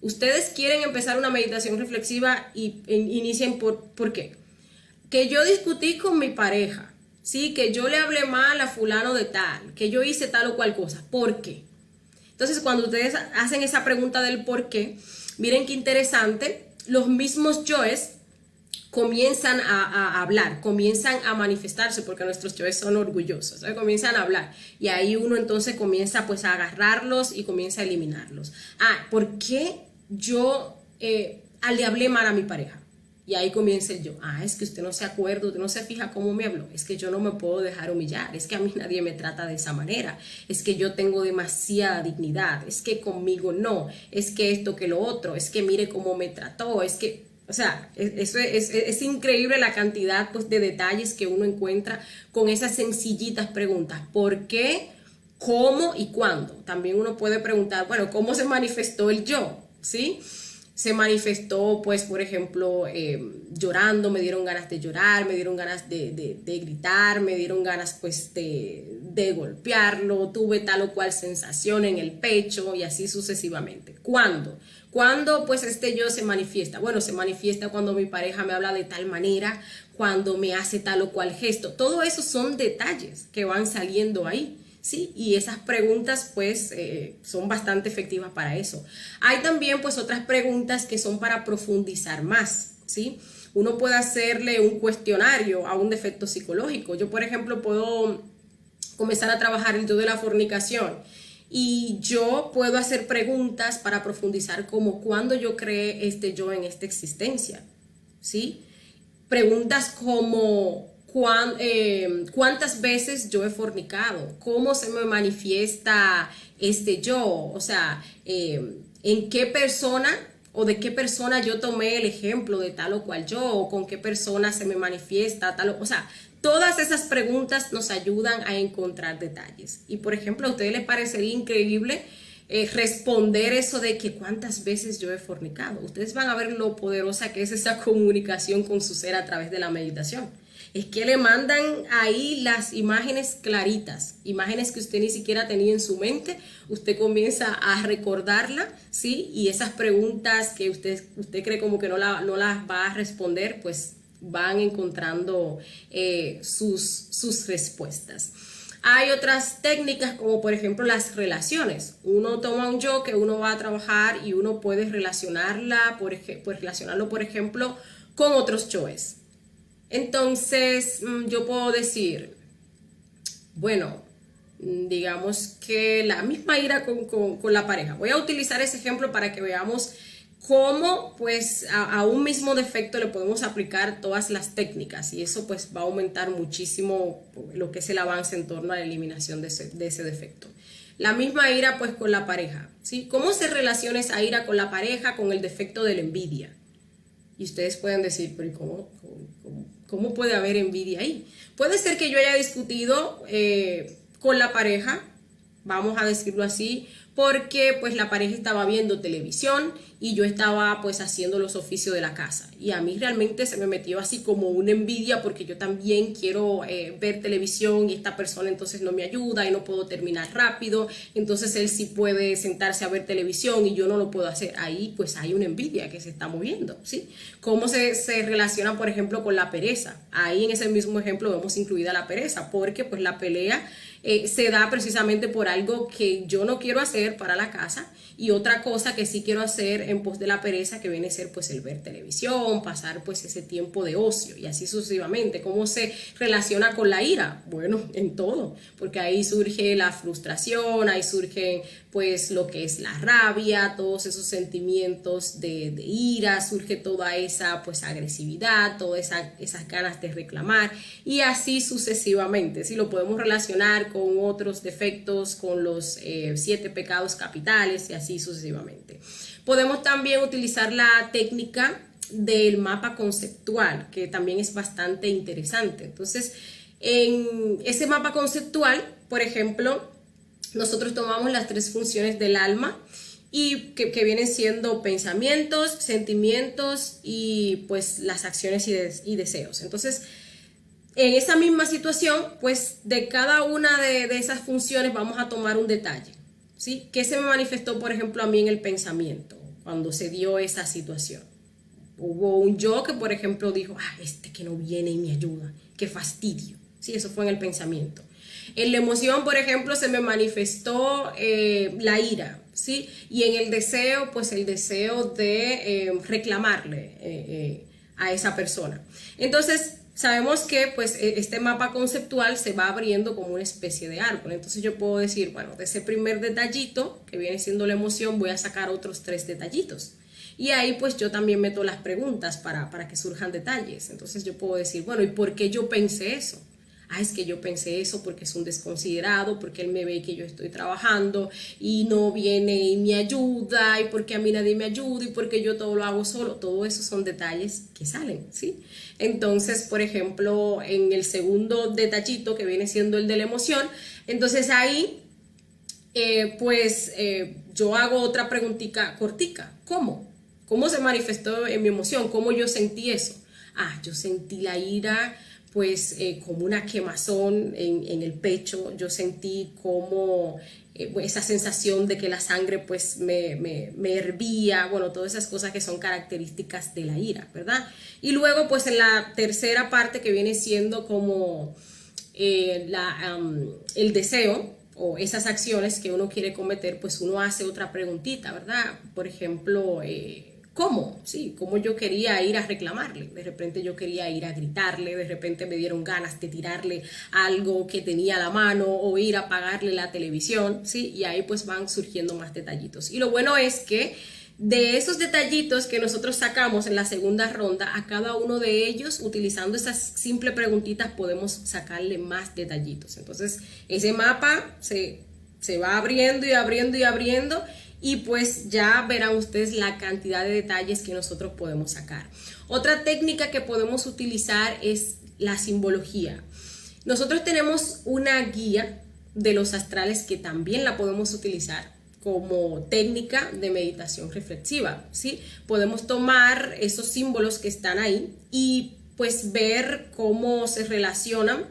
Ustedes quieren empezar una meditación reflexiva y inicien ¿por qué? Que yo discutí con mi pareja, ¿sí? Que yo le hablé mal a fulano de tal, que yo hice tal o cual cosa. ¿Por qué? Entonces, cuando ustedes hacen esa pregunta del por qué, miren qué interesante, los mismos yoes comienzan a hablar, comienzan a manifestarse, porque nuestros yoes son orgullosos, ¿sabes? Comienzan a hablar y ahí uno entonces comienza pues a agarrarlos y comienza a eliminarlos. ¿Por qué yo le hablé mal a mi pareja? Y ahí comienza el yo. Es que usted no se acuerda, usted no se fija cómo me habló. Es que yo no me puedo dejar humillar. Es que a mí nadie me trata de esa manera. Es que yo tengo demasiada dignidad. Es que conmigo no. Es que esto que lo otro. Es que mire cómo me trató. Es que, o sea, es increíble la cantidad pues, de detalles que uno encuentra con esas sencillitas preguntas. ¿Por qué? ¿Cómo y cuándo? También uno puede preguntar, bueno, ¿cómo se manifestó el yo? ¿Sí? Se manifestó, pues, por ejemplo, llorando, me dieron ganas de llorar, me dieron ganas de gritar, me dieron ganas, pues, de golpearlo, tuve tal o cual sensación en el pecho y así sucesivamente. ¿Cuándo? ¿Cuándo, pues, este yo se manifiesta? Bueno, se manifiesta cuando mi pareja me habla de tal manera, cuando me hace tal o cual gesto. Todo eso son detalles que van saliendo ahí. ¿Sí? Y esas preguntas pues son bastante efectivas para eso. Hay también pues otras preguntas que son para profundizar más, ¿sí? Uno puede hacerle un cuestionario a un defecto psicológico. Yo, por ejemplo, puedo comenzar a trabajar el yo de la fornicación y yo puedo hacer preguntas para profundizar como cuándo yo creé este yo en esta existencia, ¿sí? Preguntas como ¿cuántas veces yo he fornicado? ¿Cómo se me manifiesta este yo? O sea, ¿en qué persona o de qué persona yo tomé el ejemplo de tal o cual yo? ¿O con qué persona se me manifiesta tal o sea, todas esas preguntas nos ayudan a encontrar detalles. Y por ejemplo, ¿a ustedes les parecería increíble responder eso de que cuántas veces yo he fornicado? Ustedes van a ver lo poderosa que es esa comunicación con su ser a través de la meditación. Es que le mandan ahí las imágenes claritas, imágenes que usted ni siquiera tenía en su mente, usted comienza a recordarla, ¿sí? Y esas preguntas que usted cree como que no las va a responder, pues van encontrando sus respuestas. Hay otras técnicas como por ejemplo las relaciones. Uno toma un yo que uno va a trabajar y uno puede relacionarlo por ejemplo con otros yoes. Entonces yo puedo decir, bueno, digamos que la misma ira con la pareja. Voy a utilizar ese ejemplo para que veamos cómo pues a un mismo defecto le podemos aplicar todas las técnicas y eso pues va a aumentar muchísimo lo que es el avance en torno a la eliminación de ese defecto. La misma ira pues con la pareja, ¿sí? ¿Cómo se relaciona esa ira con la pareja con el defecto de la envidia? Y ustedes pueden decir, pero ¿cómo puede haber envidia ahí? Puede ser que yo haya discutido con la pareja, vamos a decirlo así, porque pues la pareja estaba viendo televisión y yo estaba pues haciendo los oficios de la casa. Y a mí realmente se me metió así como una envidia porque yo también quiero ver televisión y esta persona entonces no me ayuda y no puedo terminar rápido. Entonces él sí puede sentarse a ver televisión y yo no lo puedo hacer. Ahí pues hay una envidia que se está moviendo, ¿sí? ¿Cómo se relaciona por ejemplo con la pereza? Ahí en ese mismo ejemplo vemos incluida la pereza porque pues la pelea se da precisamente por algo que yo no quiero hacer para la casa y otra cosa que sí quiero hacer en pos de la pereza que viene a ser pues el ver televisión, pasar pues ese tiempo de ocio y así sucesivamente. ¿Cómo se relaciona con la ira? Bueno, en todo, porque ahí surge la frustración, ahí surge pues lo que es la rabia, todos esos sentimientos de ira, surge toda esa pues agresividad, todas esas ganas de reclamar y así sucesivamente. Si lo podemos relacionar con otros defectos, con los 7 pecados capitales y así sucesivamente. Podemos también utilizar la técnica del mapa conceptual, que también es bastante interesante. Entonces, en ese mapa conceptual, por ejemplo, nosotros tomamos las 3 funciones del alma y que vienen siendo pensamientos, sentimientos y pues las acciones y deseos. Entonces, en esa misma situación, pues de cada una de esas funciones vamos a tomar un detalle, ¿sí? ¿Qué se me manifestó, por ejemplo, a mí en el pensamiento cuando se dio esa situación? Hubo un yo que, por ejemplo, dijo, este que no viene y me ayuda, qué fastidio, ¿sí? Eso fue en el pensamiento. En la emoción, por ejemplo, se me manifestó la ira, ¿sí? Y en el deseo, pues el deseo de reclamarle a esa persona. Entonces, sabemos que pues este mapa conceptual se va abriendo como una especie de árbol. Entonces yo puedo decir, bueno, de ese primer detallito, que viene siendo la emoción, voy a sacar otros 3 detallitos. Y ahí pues yo también meto las preguntas para que surjan detalles. Entonces yo puedo decir, bueno, ¿y por qué yo pensé eso? Ah, es que yo pensé eso porque es un desconsiderado, porque él me ve que yo estoy trabajando y no viene y me ayuda, y porque a mí nadie me ayuda, y porque yo todo lo hago solo. Todo eso son detalles que salen, ¿sí? Entonces, por ejemplo, en el segundo detallito, que viene siendo el de la emoción, entonces ahí, yo hago otra preguntita cortica. ¿Cómo? ¿Cómo se manifestó en mi emoción? ¿Cómo yo sentí eso? Ah, yo sentí la ira pues como una quemazón en el pecho. Yo sentí como esa sensación de que la sangre pues me hervía, bueno, todas esas cosas que son características de la ira, ¿verdad? Y luego pues en la tercera parte, que viene siendo como el deseo o esas acciones que uno quiere cometer, pues uno hace otra preguntita, ¿verdad? Por ejemplo, ¿cómo? Sí, ¿cómo yo quería ir a reclamarle? De repente yo quería ir a gritarle, de repente me dieron ganas de tirarle algo que tenía a la mano o ir a apagarle la televisión, ¿sí? Y ahí pues van surgiendo más detallitos. Y lo bueno es que de esos detallitos que nosotros sacamos en la segunda ronda, a cada uno de ellos, utilizando esas simples preguntitas, podemos sacarle más detallitos. Entonces, ese mapa se va abriendo y abriendo y abriendo, y pues ya verán ustedes la cantidad de detalles que nosotros podemos sacar. Otra técnica que podemos utilizar es la simbología. Nosotros tenemos una guía de los astrales que también la podemos utilizar como técnica de meditación reflexiva, ¿sí? Podemos tomar esos símbolos que están ahí y pues ver cómo se relacionan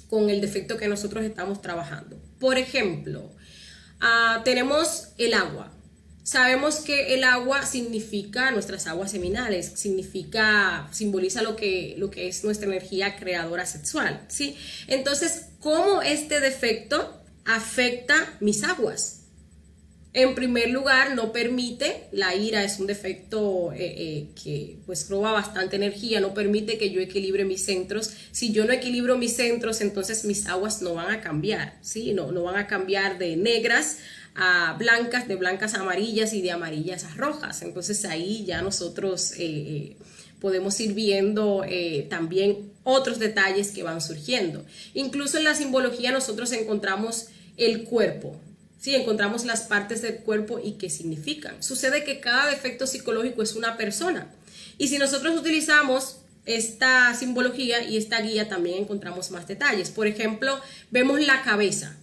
con el defecto que nosotros estamos trabajando. Por ejemplo, tenemos el agua. Sabemos que el agua significa nuestras aguas seminales, simboliza lo que es nuestra energía creadora sexual, ¿sí? Entonces, ¿cómo este defecto afecta mis aguas? En primer lugar, no permite, la ira es un defecto que pues roba bastante energía, no permite que yo equilibre mis centros. Si yo no equilibro mis centros, entonces mis aguas no van a cambiar, ¿sí? No van a cambiar de negras a blancas, de blancas a amarillas y de amarillas a rojas. Entonces ahí ya nosotros podemos ir viendo también otros detalles que van surgiendo. Incluso en la simbología nosotros encontramos el cuerpo. Sí, encontramos las partes del cuerpo y qué significan. Sucede que cada defecto psicológico es una persona. Y si nosotros utilizamos esta simbología y esta guía, también encontramos más detalles. Por ejemplo, vemos la cabeza.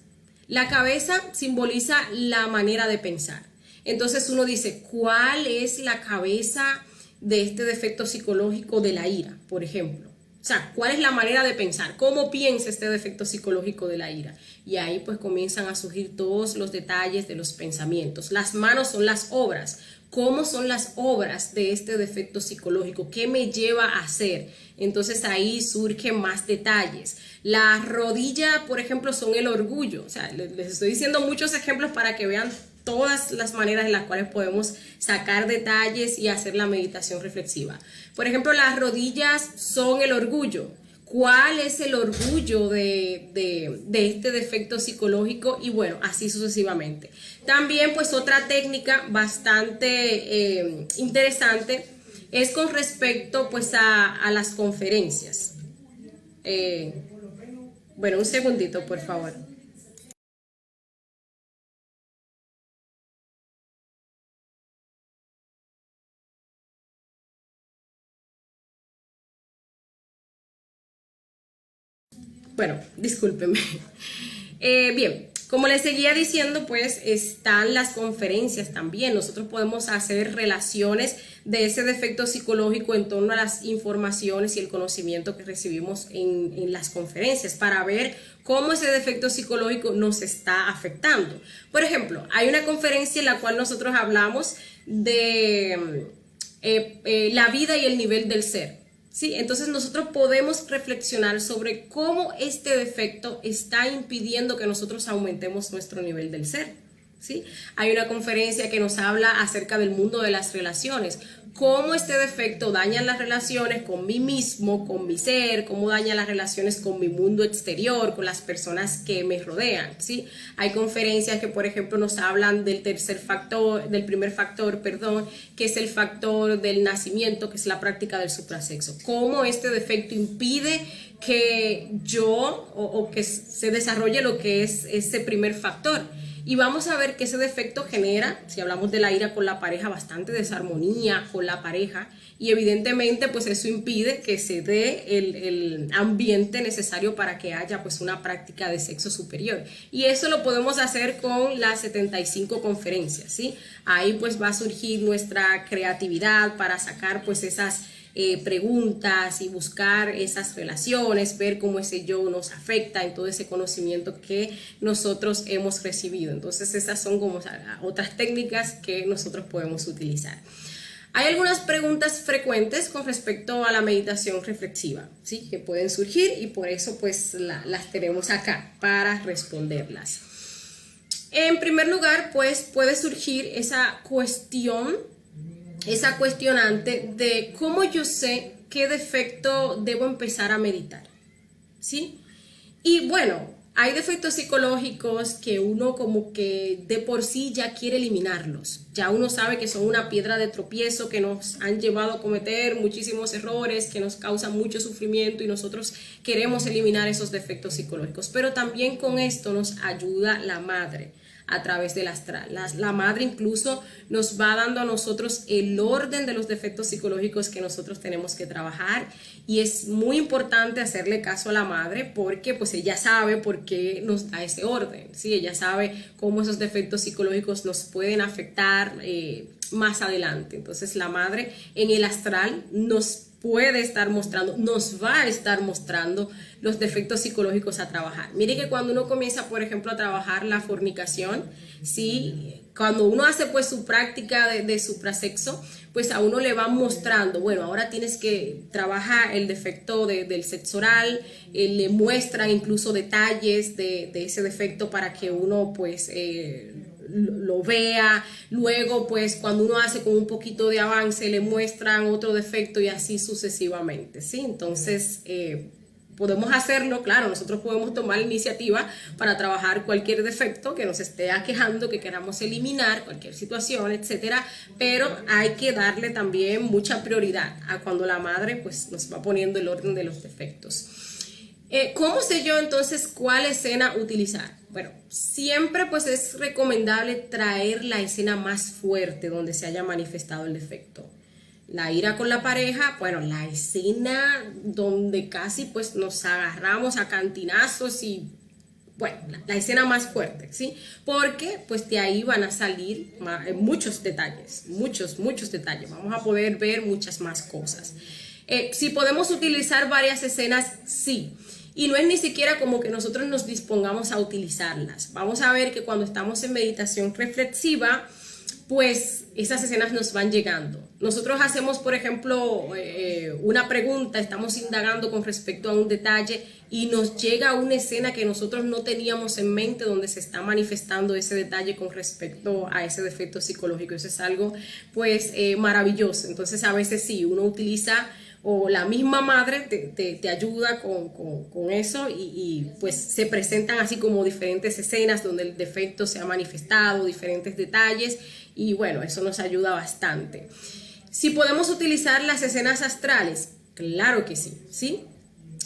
La cabeza simboliza la manera de pensar. Entonces uno dice, ¿cuál es la cabeza de este defecto psicológico de la ira, por ejemplo? O sea, ¿cuál es la manera de pensar? ¿Cómo piensa este defecto psicológico de la ira? Y ahí pues comienzan a surgir todos los detalles de los pensamientos. Las manos son las obras. ¿Cómo son las obras de este defecto psicológico? ¿Qué me lleva a hacer? Entonces ahí surgen más detalles. La rodilla, por ejemplo, son el orgullo. O sea, les estoy diciendo muchos ejemplos para que vean todas las maneras en las cuales podemos sacar detalles y hacer la meditación reflexiva. Por ejemplo, las rodillas son el orgullo. ¿Cuál es el orgullo de este defecto psicológico? Y bueno, así sucesivamente. También pues otra técnica bastante interesante es con respecto pues a las conferencias. Bueno, un segundito, por favor. Bueno, discúlpenme. Bien, como les seguía diciendo, pues están las conferencias también. Nosotros podemos hacer relaciones de ese defecto psicológico en torno a las informaciones y el conocimiento que recibimos en las conferencias para ver cómo ese defecto psicológico nos está afectando. Por ejemplo, hay una conferencia en la cual nosotros hablamos de la vida y el nivel del ser. ¿sí? Entonces nosotros podemos reflexionar sobre cómo este defecto está impidiendo que nosotros aumentemos nuestro nivel del ser, ¿sí? Hay una conferencia que nos habla acerca del mundo de las relaciones, cómo este defecto daña las relaciones con mí mismo, con mi ser, cómo daña las relaciones con mi mundo exterior, con las personas que me rodean, ¿sí? Hay conferencias que, por ejemplo, nos hablan del primer factor, perdón, que es el factor del nacimiento, que es la práctica del suprasexo. Cómo este defecto impide que o que se desarrolle lo que es ese primer factor. Y vamos a ver que ese defecto genera, si hablamos de la ira con la pareja, bastante desarmonía con la pareja, y evidentemente pues eso impide que se dé el ambiente necesario para que haya pues una práctica de sexo superior. Y eso lo podemos hacer con las 75 conferencias, ¿sí? Ahí pues va a surgir nuestra creatividad para sacar pues esas preguntas y buscar esas relaciones, ver cómo ese yo nos afecta en todo ese conocimiento que nosotros hemos recibido. Entonces esas son como otras técnicas que nosotros podemos utilizar. Hay algunas preguntas frecuentes con respecto a la meditación reflexiva, ¿sí? Que pueden surgir y por eso pues las tenemos acá para responderlas. En primer lugar, pues puede surgir esa cuestionante de cómo yo sé qué defecto debo empezar a meditar, ¿sí? Y bueno, hay defectos psicológicos que uno como que de por sí ya quiere eliminarlos. Ya uno sabe que son una piedra de tropiezo, que nos han llevado a cometer muchísimos errores, que nos causan mucho sufrimiento y nosotros queremos eliminar esos defectos psicológicos. Pero también con esto nos ayuda la madre a través del astral. La madre incluso nos va dando a nosotros el orden de los defectos psicológicos que nosotros tenemos que trabajar, y es muy importante hacerle caso a la madre porque pues ella sabe por qué nos da ese orden, ¿sí? Ella sabe cómo esos defectos psicológicos nos pueden afectar más adelante. Entonces la madre en el astral nos va a estar mostrando los defectos psicológicos a trabajar. Mire que cuando uno comienza, por ejemplo, a trabajar la fornicación, ¿sí? Cuando uno hace pues su práctica de suprasexo, pues a uno le van mostrando, bueno, ahora tienes que trabajar el defecto del sexo oral, le muestran incluso detalles de ese defecto para que uno pues lo vea. Luego pues cuando uno hace con un poquito de avance le muestran otro defecto y así sucesivamente, ¿sí? Entonces podemos hacerlo, claro, nosotros podemos tomar la iniciativa para trabajar cualquier defecto que nos esté aquejando, que queramos eliminar, cualquier situación, etcétera, pero hay que darle también mucha prioridad a cuando la madre pues nos va poniendo el orden de los defectos. ¿Cómo sé yo entonces cuál escena utilizar? Bueno, siempre pues es recomendable traer la escena más fuerte donde se haya manifestado el defecto. La ira con la pareja, bueno, la escena donde casi pues nos agarramos a cantinazos y bueno, la escena más fuerte, ¿sí? Porque pues de ahí van a salir muchos detalles, muchos detalles. Vamos a poder ver muchas más cosas. Si podemos utilizar varias escenas, sí. Y no es ni siquiera como que nosotros nos dispongamos a utilizarlas. Vamos a ver que cuando estamos en meditación reflexiva, pues esas escenas nos van llegando. Nosotros hacemos, por ejemplo, una pregunta, estamos indagando con respecto a un detalle y nos llega una escena que nosotros no teníamos en mente donde se está manifestando ese detalle con respecto a ese defecto psicológico. Eso es algo pues maravilloso. Entonces a veces sí, uno utiliza o la misma madre te ayuda con eso y pues se presentan así como diferentes escenas donde el defecto se ha manifestado, diferentes detalles, y bueno, eso nos ayuda bastante. Si podemos utilizar las escenas astrales, claro que sí, ¿sí?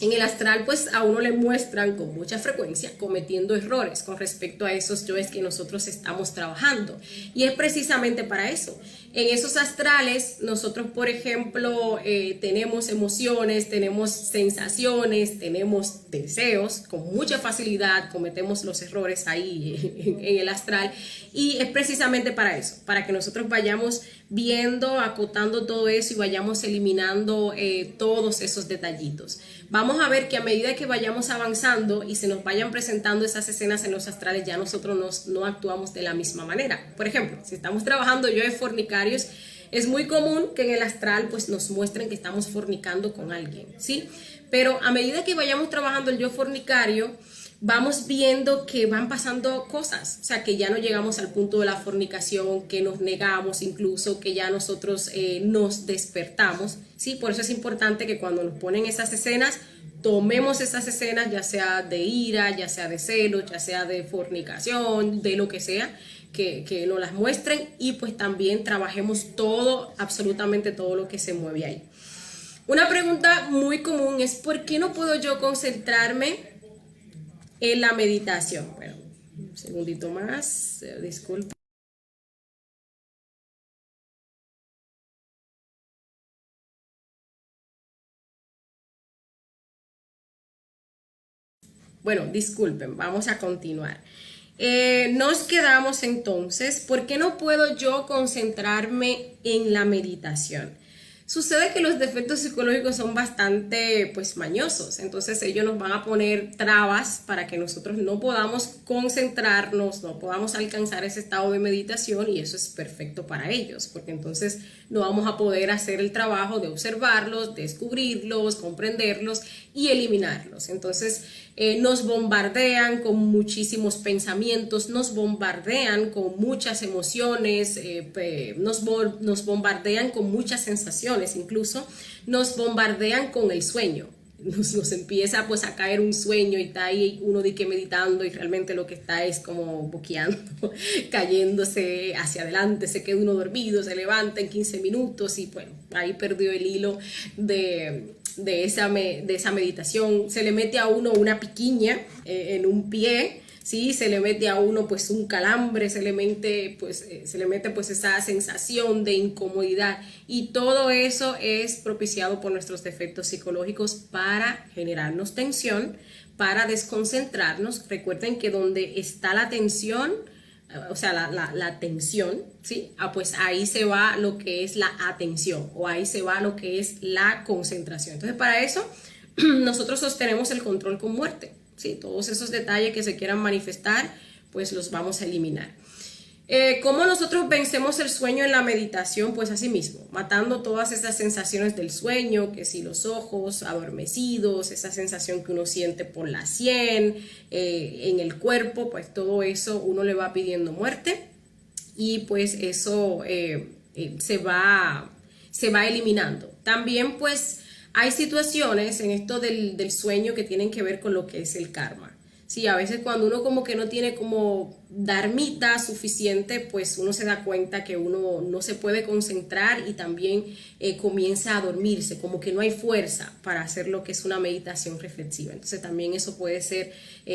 En el astral pues a uno le muestran con mucha frecuencia cometiendo errores con respecto a esos yoes que nosotros estamos trabajando, y es precisamente para eso. En esos astrales nosotros, por ejemplo, tenemos emociones, tenemos sensaciones, tenemos deseos, con mucha facilidad cometemos los errores ahí en el astral, y es precisamente para eso, para que nosotros vayamos viendo, acotando todo eso y vayamos eliminando todos esos detallitos. Vamos a ver que a medida que vayamos avanzando y se nos vayan presentando esas escenas en los astrales, ya nosotros no actuamos de la misma manera. Por ejemplo, si estamos trabajando yoes fornicarios, Es muy común que en el astral pues nos muestren que estamos fornicando con alguien, ¿sí? Pero a medida que vayamos trabajando el yo fornicario, vamos viendo que van pasando cosas, o sea, que ya no llegamos al punto de la fornicación, que nos negamos incluso, que ya nosotros nos despertamos, ¿sí? Por eso es importante que cuando nos ponen esas escenas, tomemos esas escenas, ya sea de ira, ya sea de celos, ya sea de fornicación, de lo que sea, que nos las muestren y pues también trabajemos todo, absolutamente todo lo que se mueve ahí. Una pregunta muy común es: ¿por qué no puedo yo concentrarme en la meditación? Bueno, un segundito más, disculpe. Bueno, disculpen, vamos a continuar. Nos quedamos entonces, ¿por qué no puedo yo concentrarme en la meditación? Sucede que los defectos psicológicos son bastante pues mañosos, entonces ellos nos van a poner trabas para que nosotros no podamos concentrarnos, no podamos alcanzar ese estado de meditación, y eso es perfecto para ellos, porque entonces no vamos a poder hacer el trabajo de observarlos, descubrirlos, comprenderlos y eliminarlos. Entonces nos bombardean con muchísimos pensamientos, nos bombardean con muchas emociones, nos bombardean con muchas sensaciones, incluso nos bombardean con el sueño. Nos empieza pues a caer un sueño y está ahí uno de que meditando y realmente lo que está es como boqueando, cayéndose hacia adelante, se queda uno dormido, se levanta en 15 minutos y bueno, ahí perdió el hilo de esa meditación. Se le mete a uno una piquiña en un pie, ¿sí? Se le mete a uno pues un calambre, se le mete pues esa sensación de incomodidad, y todo eso es propiciado por nuestros defectos psicológicos para generarnos tensión, para desconcentrarnos. Recuerden que donde está la tensión, o sea, la tensión, ¿sí? Pues ahí se va lo que es la atención, o ahí se va lo que es la concentración. Entonces, para eso, nosotros sostenemos el control con muerte, ¿sí? Todos esos detalles que se quieran manifestar, pues los vamos a eliminar. ¿Cómo nosotros vencemos el sueño en la meditación? Pues así mismo, matando todas esas sensaciones del sueño, que si los ojos adormecidos, esa sensación que uno siente por la sien, en el cuerpo, pues todo eso uno le va pidiendo muerte, y pues eso se va eliminando. También pues hay situaciones en esto del sueño que tienen que ver con lo que es el karma. Sí, a veces cuando uno como que no tiene como dharmita suficiente, pues uno se da cuenta que uno no se puede concentrar y también comienza a dormirse, como que no hay fuerza para hacer lo que es una meditación reflexiva. Entonces también eso puede ser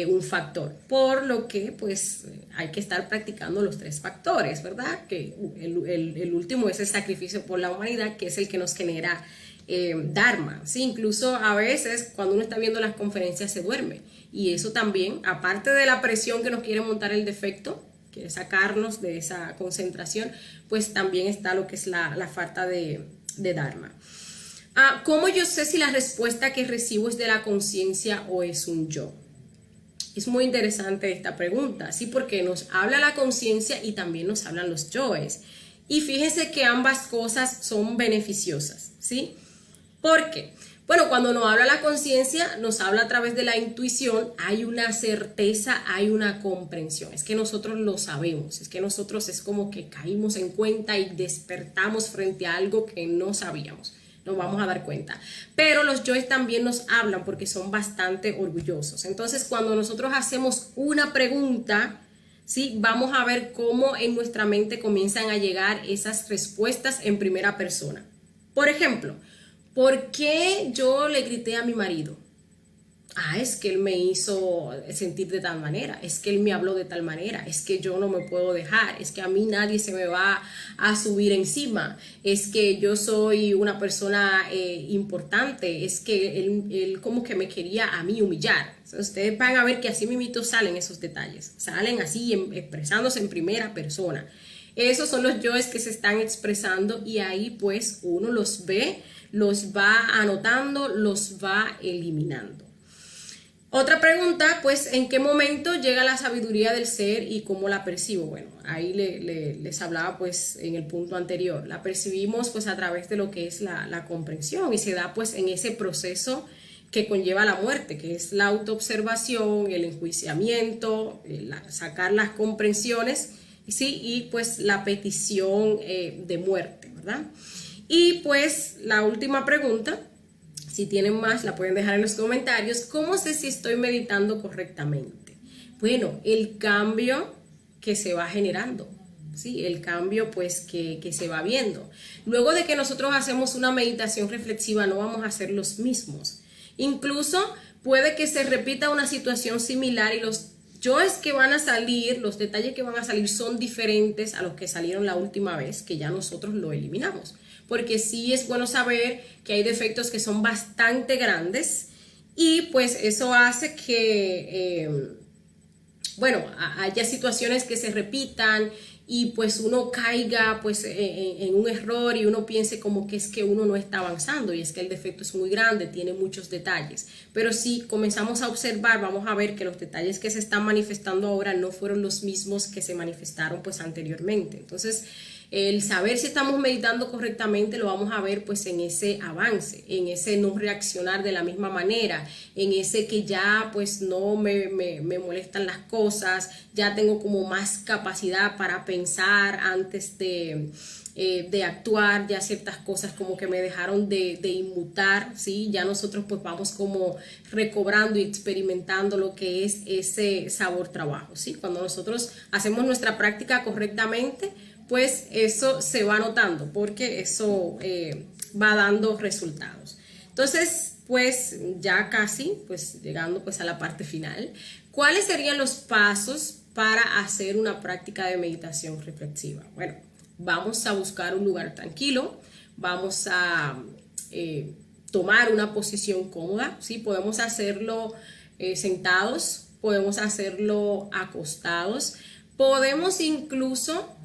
un factor, por lo que pues hay que estar practicando los 3 factores, ¿verdad? Que el último es el sacrificio por la humanidad, que es el que nos genera Dharma, ¿sí? Incluso a veces cuando uno está viendo las conferencias se duerme, y eso también, aparte de la presión que nos quiere montar el defecto, quiere sacarnos de esa concentración, pues también está lo que es la falta de Dharma. ¿Cómo yo sé si la respuesta que recibo es de la conciencia o es un yo? Es muy interesante esta pregunta, ¿sí? Porque nos habla la conciencia y también nos hablan los yoes, y fíjense que ambas cosas son beneficiosas, ¿sí? ¿Por qué? Bueno, cuando nos habla la conciencia, nos habla a través de la intuición, hay una certeza, hay una comprensión. Es que nosotros lo sabemos, es que nosotros es como que caímos en cuenta y despertamos frente a algo que no sabíamos. Nos vamos a dar cuenta. Pero los yoes también nos hablan porque son bastante orgullosos. Entonces, cuando nosotros hacemos una pregunta, ¿sí? Vamos a ver cómo en nuestra mente comienzan a llegar esas respuestas en primera persona. Por ejemplo, ¿por qué yo le grité a mi marido? Es que él me hizo sentir de tal manera, es que él me habló de tal manera, es que yo no me puedo dejar, es que a mí nadie se me va a subir encima, es que yo soy una persona importante, es que él como que me quería a mí humillar. Entonces, ustedes van a ver que así mismito salen esos detalles, salen así expresándose en primera persona. Esos son los yoes que se están expresando, y ahí pues uno los ve, los va anotando, los va eliminando. Otra pregunta, pues, ¿en qué momento llega la sabiduría del ser y cómo la percibo? Bueno, ahí les hablaba, pues, en el punto anterior. La percibimos, pues, a través de lo que es la comprensión y se da, pues, en ese proceso que conlleva la muerte, que es la autoobservación, el enjuiciamiento, sacar las comprensiones, ¿sí? Y, pues, la petición de muerte, ¿verdad? Y, pues, la última pregunta, si tienen más, la pueden dejar en los comentarios. ¿Cómo sé si estoy meditando correctamente? Bueno, el cambio que se va generando, ¿sí? El cambio pues que se va viendo. Luego de que nosotros hacemos una meditación reflexiva, no vamos a ser los mismos. Incluso puede que se repita una situación similar y los yoes que van a salir, los detalles que van a salir son diferentes a los que salieron la última vez, que ya nosotros lo eliminamos. Porque sí es bueno saber que hay defectos que son bastante grandes y pues eso hace que, bueno, haya situaciones que se repitan y pues uno caiga pues en un error y uno piense como que es que uno no está avanzando y es que el defecto es muy grande, tiene muchos detalles. Pero si comenzamos a observar, vamos a ver que los detalles que se están manifestando ahora no fueron los mismos que se manifestaron pues anteriormente. Entonces, el saber si estamos meditando correctamente lo vamos a ver pues en ese avance, en ese no reaccionar de la misma manera, en ese que ya pues no me molestan las cosas, ya tengo como más capacidad para pensar antes de actuar, ya ciertas cosas como que me dejaron de inmutar, ¿sí? Ya nosotros pues vamos como recobrando y experimentando lo que es ese sabor trabajo, ¿sí? Cuando nosotros hacemos nuestra práctica correctamente, pues eso se va notando porque eso va dando resultados. Entonces, pues ya casi, pues llegando pues a la parte final, ¿cuáles serían los pasos para hacer una práctica de meditación reflexiva? Bueno, vamos a buscar un lugar tranquilo, vamos a tomar una posición cómoda, ¿sí? Podemos hacerlo sentados, podemos hacerlo acostados, podemos incluso...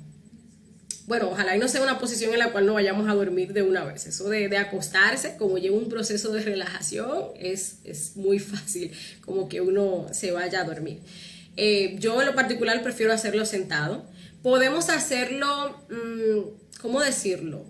Bueno, ojalá y no sea una posición en la cual no vayamos a dormir de una vez. Eso de acostarse, como lleva un proceso de relajación, es muy fácil como que uno se vaya a dormir. Yo en lo particular prefiero hacerlo sentado. Podemos hacerlo, ¿cómo decirlo?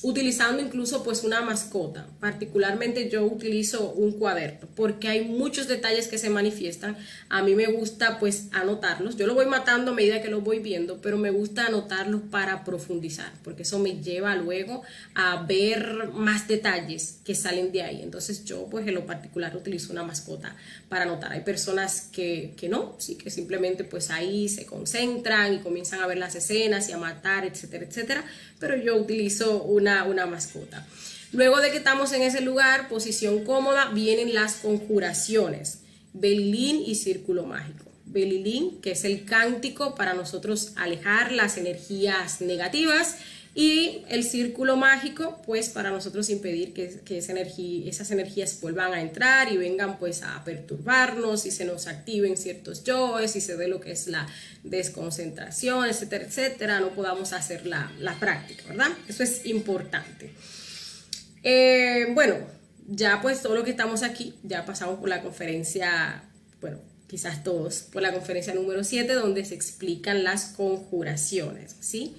Utilizando incluso pues una mascota. Particularmente yo utilizo un cuaderno porque hay muchos detalles que se manifiestan. A mí me gusta pues anotarlos. Yo lo voy matando a medida que lo voy viendo, pero me gusta anotarlos para profundizar porque eso me lleva luego a ver más detalles que salen de ahí. Entonces yo pues en lo particular utilizo una mascota para anotar. Hay personas que no, sí, que simplemente pues ahí se concentran y comienzan a ver las escenas y a matar, etcétera, etcétera. Pero yo utilizo una mascota. Luego de que estamos en ese lugar, posición cómoda, vienen las conjuraciones, Belilín y círculo mágico. Belilín, que es el cántico para nosotros alejar las energías negativas, y el círculo mágico, pues para nosotros impedir que esas energías vuelvan a entrar y vengan pues a perturbarnos y se nos activen ciertos yoes y se dé lo que es la desconcentración, etcétera, etcétera, no podamos hacer la práctica, ¿verdad? Eso es importante. Bueno, ya pues todo lo que estamos aquí, ya pasamos por la conferencia, bueno, quizás todos, por la conferencia número 7, donde se explican las conjuraciones, ¿sí?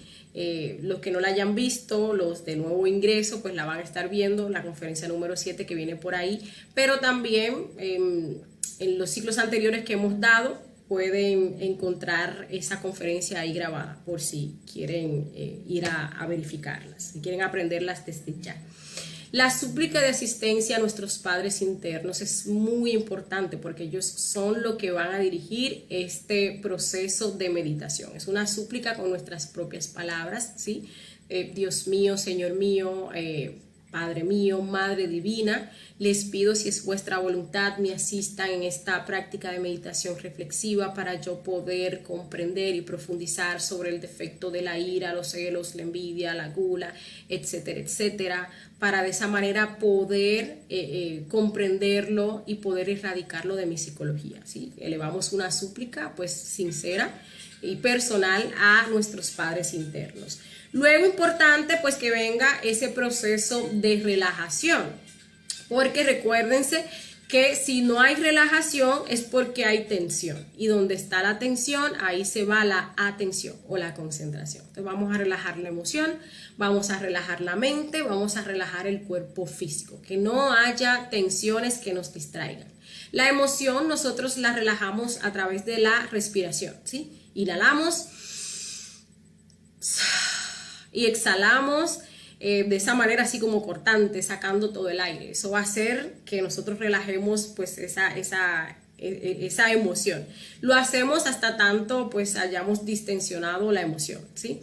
Los que no la hayan visto, los de nuevo ingreso, pues la van a estar viendo, la conferencia número 7 que viene por ahí, pero también en los ciclos anteriores que hemos dado, pueden encontrar esa conferencia ahí grabada, por si quieren ir a verificarlas, si quieren aprenderlas desde ya. La súplica de asistencia a nuestros padres internos es muy importante porque ellos son los que van a dirigir este proceso de meditación. Es una súplica con nuestras propias palabras, ¿sí? Dios mío, Señor mío, Padre mío, Madre Divina, les pido si es vuestra voluntad me asistan en esta práctica de meditación reflexiva para yo poder comprender y profundizar sobre el defecto de la ira, los celos, la envidia, la gula, etcétera, etcétera, para de esa manera poder comprenderlo y poder erradicarlo de mi psicología, ¿sí? Elevamos una súplica pues sincera y personal a nuestros padres internos. Luego importante pues que venga ese proceso de relajación, porque recuérdense que si no hay relajación es porque hay tensión, y donde está la tensión, ahí se va la atención o la concentración. Entonces vamos a relajar la emoción, vamos a relajar la mente, vamos a relajar el cuerpo físico, que no haya tensiones que nos distraigan. La emoción nosotros la relajamos a través de la respiración, ¿sí? Inhalamos y exhalamos de esa manera así como cortante, sacando todo el aire. Eso va a hacer que nosotros relajemos pues esa emoción. Lo hacemos hasta tanto pues hayamos distensionado la emoción, ¿sí?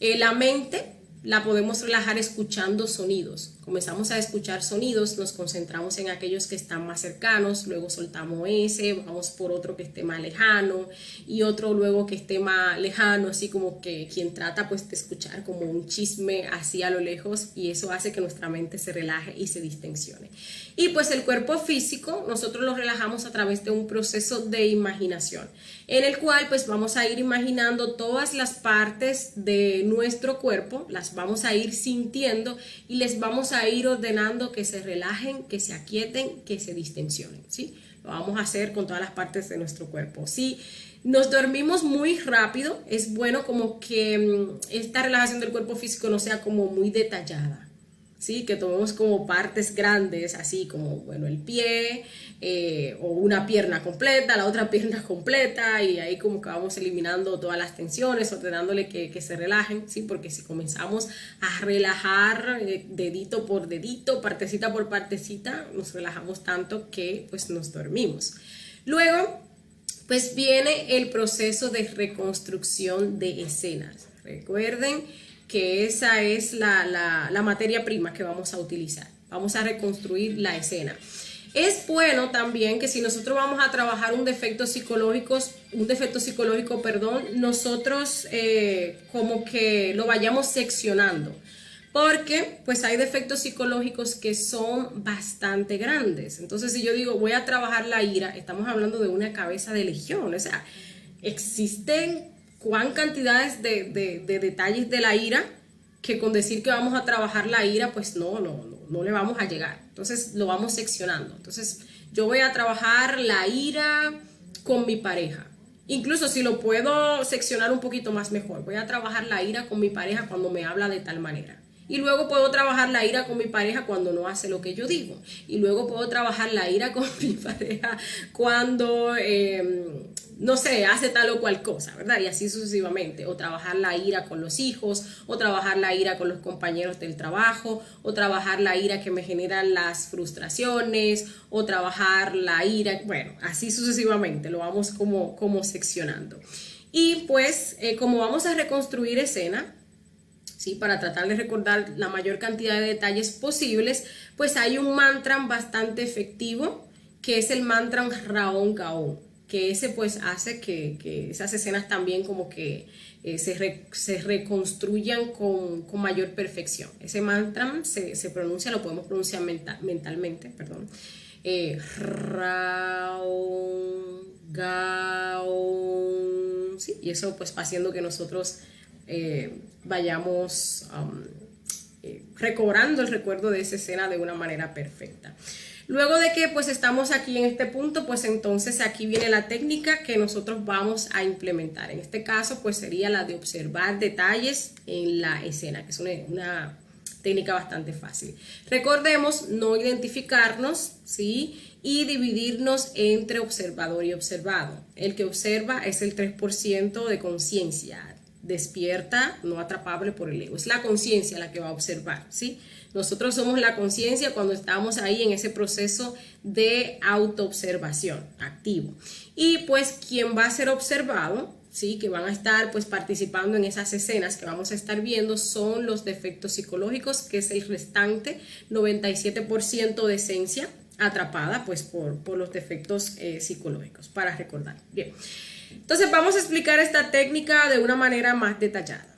La mente la podemos relajar escuchando sonidos. Comenzamos a escuchar sonidos, nos concentramos en aquellos que están más cercanos, luego soltamos ese, vamos por otro que esté más lejano y otro luego que esté más lejano, así como que quien trata pues de escuchar como un chisme así a lo lejos, y eso hace que nuestra mente se relaje y se distensione. Y pues el cuerpo físico nosotros lo relajamos a través de un proceso de imaginación, en el cual pues vamos a ir imaginando todas las partes de nuestro cuerpo, las vamos a ir sintiendo y les vamos a ir ordenando que se relajen, que se aquieten, que se distensionen, ¿sí? Lo vamos a hacer con todas las partes de nuestro cuerpo. Si nos dormimos muy rápido, es bueno como que esta relajación del cuerpo físico no sea como muy detallada, ¿sí? Que tomemos como partes grandes, así como, bueno, el pie o una pierna completa, la otra pierna completa, y ahí como que vamos eliminando todas las tensiones, ordenándole que se relajen, ¿sí? Porque si comenzamos a relajar dedito por dedito, partecita por partecita, nos relajamos tanto que pues nos dormimos. Luego, pues viene el proceso de reconstrucción de escenas. Recuerden que esa es la materia prima que vamos a utilizar. Vamos a reconstruir la escena. Es bueno también que si nosotros vamos a trabajar un defecto psicológico, nosotros como que lo vayamos seccionando. Porque pues hay defectos psicológicos que son bastante grandes. Entonces si yo digo voy a trabajar la ira, estamos hablando de una cabeza de legión. O sea, existen cuán cantidades de detalles de la ira que con decir que vamos a trabajar la ira pues no le vamos a llegar. Entonces lo vamos seccionando. Entonces yo voy a trabajar la ira con mi pareja. Incluso si lo puedo seccionar un poquito más mejor, voy a trabajar la ira con mi pareja cuando me habla de tal manera. Y luego puedo trabajar la ira con mi pareja cuando no hace lo que yo digo. Y luego puedo trabajar la ira con mi pareja cuando, no sé, hace tal o cual cosa, ¿verdad? Y así sucesivamente. O trabajar la ira con los hijos, o trabajar la ira con los compañeros del trabajo, o trabajar la ira que me generan las frustraciones, o trabajar la ira, bueno, así sucesivamente. Lo vamos como seccionando. Y pues, como vamos a reconstruir escena, ¿sí? Para tratar de recordar la mayor cantidad de detalles posibles, pues hay un mantra bastante efectivo que es el mantra Raon Gaon, que ese pues hace que esas escenas también como que se reconstruyan con mayor perfección. Ese mantra se pronuncia, lo podemos pronunciar mentalmente, perdón. Raon Gaon, ¿sí? Y eso pues va haciendo que nosotros vayamos recobrando el recuerdo de esa escena de una manera perfecta. Luego de que pues estamos aquí en este punto, pues entonces aquí viene la técnica que nosotros vamos a implementar. En este caso pues sería la de observar detalles en la escena, que es una técnica bastante fácil. Recordemos no identificarnos, ¿sí? Y dividirnos entre observador y observado. El que observa es el 3% de conciencia despierta, no atrapable por el ego. Es la conciencia la que va a observar, ¿sí? Nosotros somos la conciencia cuando estamos ahí en ese proceso de autoobservación activo. Y pues quien va a ser observado, ¿sí? Que van a estar pues participando en esas escenas que vamos a estar viendo son los defectos psicológicos, que es el restante 97% de esencia atrapada pues por los defectos psicológicos, para recordar. Bien. Entonces vamos a explicar esta técnica de una manera más detallada.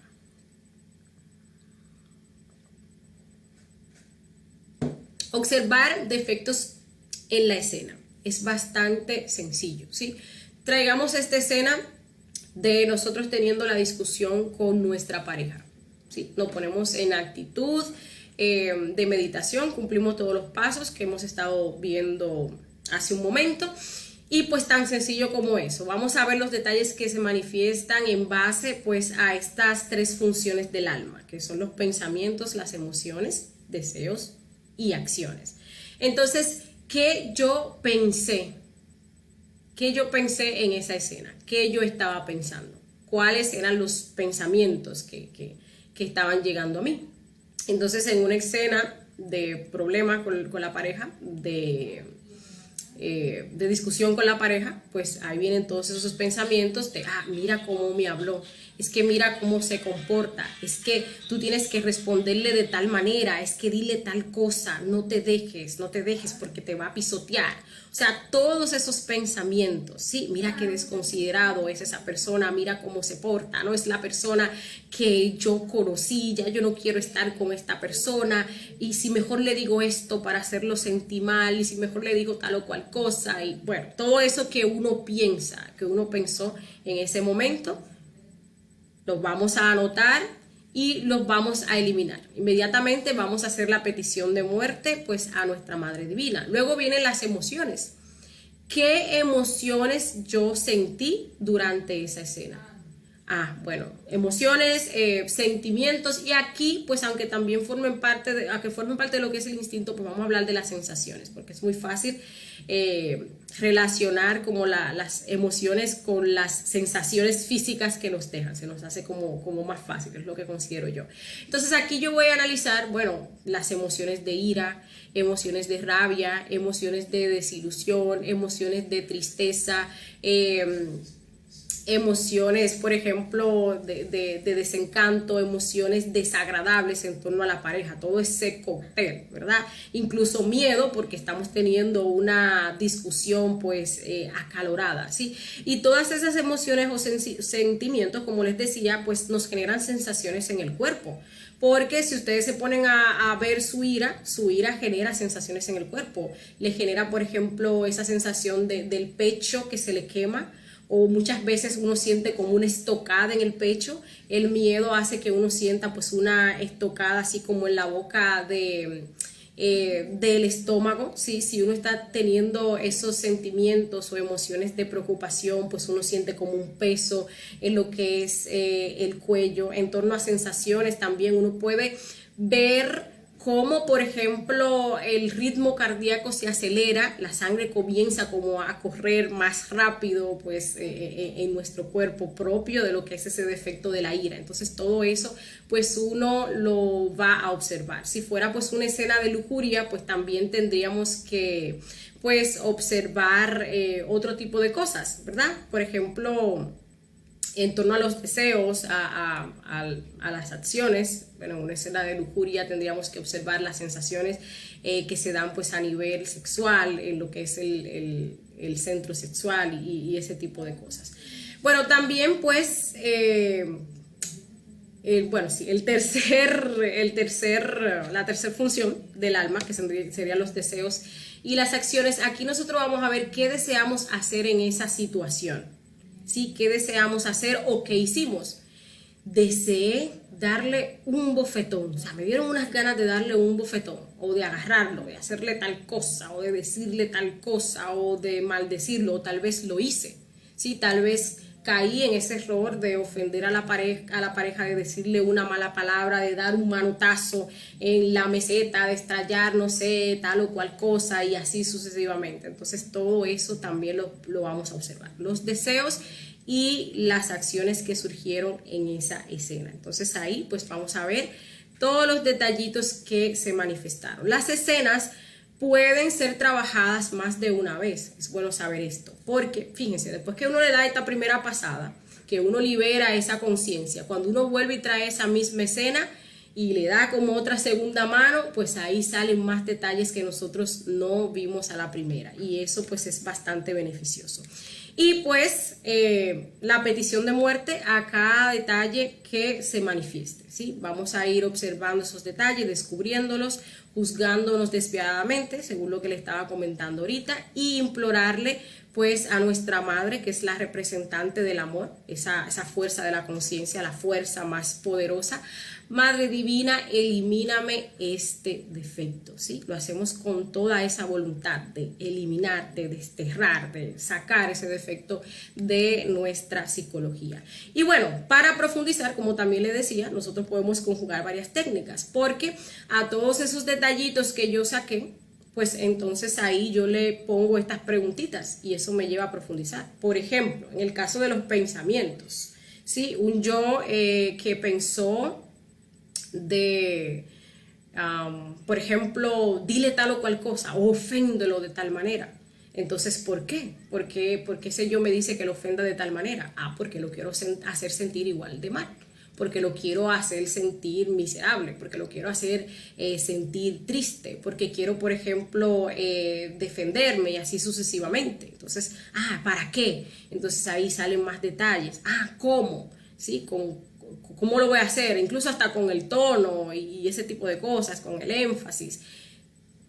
Observar defectos en la escena es bastante sencillo, ¿sí? Traigamos esta escena de nosotros teniendo la discusión con nuestra pareja, ¿sí? Nos ponemos en actitud de meditación, cumplimos todos los pasos que hemos estado viendo hace un momento. Y pues tan sencillo como eso. Vamos a ver los detalles que se manifiestan en base pues a estas tres funciones del alma, que son los pensamientos, las emociones, deseos y acciones. Entonces, ¿qué yo pensé? ¿Qué yo pensé en esa escena? ¿Qué yo estaba pensando? ¿Cuáles eran los pensamientos que estaban llegando a mí? Entonces, en una escena de problema con la pareja, de discusión con la pareja, pues ahí vienen todos esos pensamientos de, mira cómo me habló, es que mira cómo se comporta, es que tú tienes que responderle de tal manera, es que dile tal cosa, no te dejes porque te va a pisotear. O sea, todos esos pensamientos, sí, mira qué desconsiderado es esa persona, mira cómo se porta, no es la persona que yo conocí, ya yo no quiero estar con esta persona, y si mejor le digo esto para hacerlo sentir mal, y si mejor le digo tal o cual cosa, y bueno, todo eso que uno piensa, que uno pensó en ese momento, los vamos a anotar y los vamos a eliminar. Inmediatamente vamos a hacer la petición de muerte pues a nuestra Madre Divina. Luego vienen las emociones. ¿Qué emociones yo sentí durante esa escena? Bueno, emociones, sentimientos, y aquí pues aunque también formen parte de lo que es el instinto, pues vamos a hablar de las sensaciones, porque es muy fácil relacionar como las emociones con las sensaciones físicas que nos dejan, se nos hace como más fácil, es lo que considero yo. Entonces aquí yo voy a analizar, bueno, las emociones de ira, emociones de rabia, emociones de desilusión, emociones de tristeza, emociones, por ejemplo, de desencanto, emociones desagradables en torno a la pareja, todo ese cóctel, ¿verdad? Incluso miedo porque estamos teniendo una discusión pues acalorada, ¿sí? Y todas esas emociones o sentimientos, como les decía, pues nos generan sensaciones en el cuerpo. Porque si ustedes se ponen a ver su ira genera sensaciones en el cuerpo. Le genera, por ejemplo, esa sensación del pecho que se le quema, o muchas veces uno siente como una estocada en el pecho. El miedo hace que uno sienta pues una estocada así como en la boca del estómago, ¿sí? Si uno está teniendo esos sentimientos o emociones de preocupación, pues uno siente como un peso en lo que es el cuello. En torno a sensaciones también uno puede ver cómo, por ejemplo, el ritmo cardíaco se acelera, la sangre comienza como a correr más rápido pues en nuestro cuerpo, propio de lo que es ese defecto de la ira. Entonces todo eso pues uno lo va a observar. Si fuera pues una escena de lujuria, pues también tendríamos que pues observar otro tipo de cosas, ¿verdad? Por ejemplo, en torno a los deseos, a las acciones. Bueno, en una escena de lujuria tendríamos que observar las sensaciones que se dan pues a nivel sexual, en lo que es el centro sexual y ese tipo de cosas. Bueno, también pues la tercera función del alma, que serían los deseos y las acciones. Aquí nosotros vamos a ver qué deseamos hacer en esa situación. ¿Sí? ¿Qué deseamos hacer o qué hicimos? Deseé darle un bofetón, o sea, me dieron unas ganas de darle un bofetón, o de agarrarlo, de hacerle tal cosa, o de decirle tal cosa, o de maldecirlo, o tal vez lo hice, ¿sí? Tal vez caí en ese error de ofender a la pareja, de decirle una mala palabra, de dar un manotazo en la meseta, de estallar, no sé, tal o cual cosa, y así sucesivamente. Entonces todo eso también lo vamos a observar. Los deseos y las acciones que surgieron en esa escena. Entonces ahí pues vamos a ver todos los detallitos que se manifestaron. Las escenas pueden ser trabajadas más de una vez. Es bueno saber esto, porque fíjense, después que uno le da esta primera pasada, que uno libera esa conciencia, cuando uno vuelve y trae esa misma escena y le da como otra segunda mano, pues ahí salen más detalles que nosotros no vimos a la primera, y eso pues es bastante beneficioso. Y pues la petición de muerte a cada detalle que se manifieste, ¿sí? Vamos a ir observando esos detalles, descubriéndolos, juzgándonos despiadadamente, según lo que le estaba comentando ahorita, y implorarle pues a nuestra madre, que es la representante del amor, esa fuerza de la conciencia, la fuerza más poderosa, Madre Divina, elimíname este defecto, ¿sí? Lo hacemos con toda esa voluntad de eliminar, de desterrar, de sacar ese defecto de nuestra psicología. Y bueno, para profundizar, como también le decía, nosotros podemos conjugar varias técnicas, porque a todos esos detallitos que yo saqué, pues entonces ahí yo le pongo estas preguntitas y eso me lleva a profundizar. Por ejemplo, en el caso de los pensamientos, ¿sí? Un yo que pensó por ejemplo, dile tal o cual cosa o oféndelo de tal manera. Entonces, ¿por qué? ¿Por qué ese yo me dice que lo ofenda de tal manera? Porque lo quiero hacer sentir igual de mal, porque lo quiero hacer sentir miserable, porque lo quiero hacer sentir triste, porque quiero, por ejemplo, defenderme y así sucesivamente. Entonces, ¿para qué? Entonces ahí salen más detalles. ¿Cómo? ¿Sí? ¿Cómo lo voy a hacer? Incluso hasta con el tono y ese tipo de cosas, con el énfasis.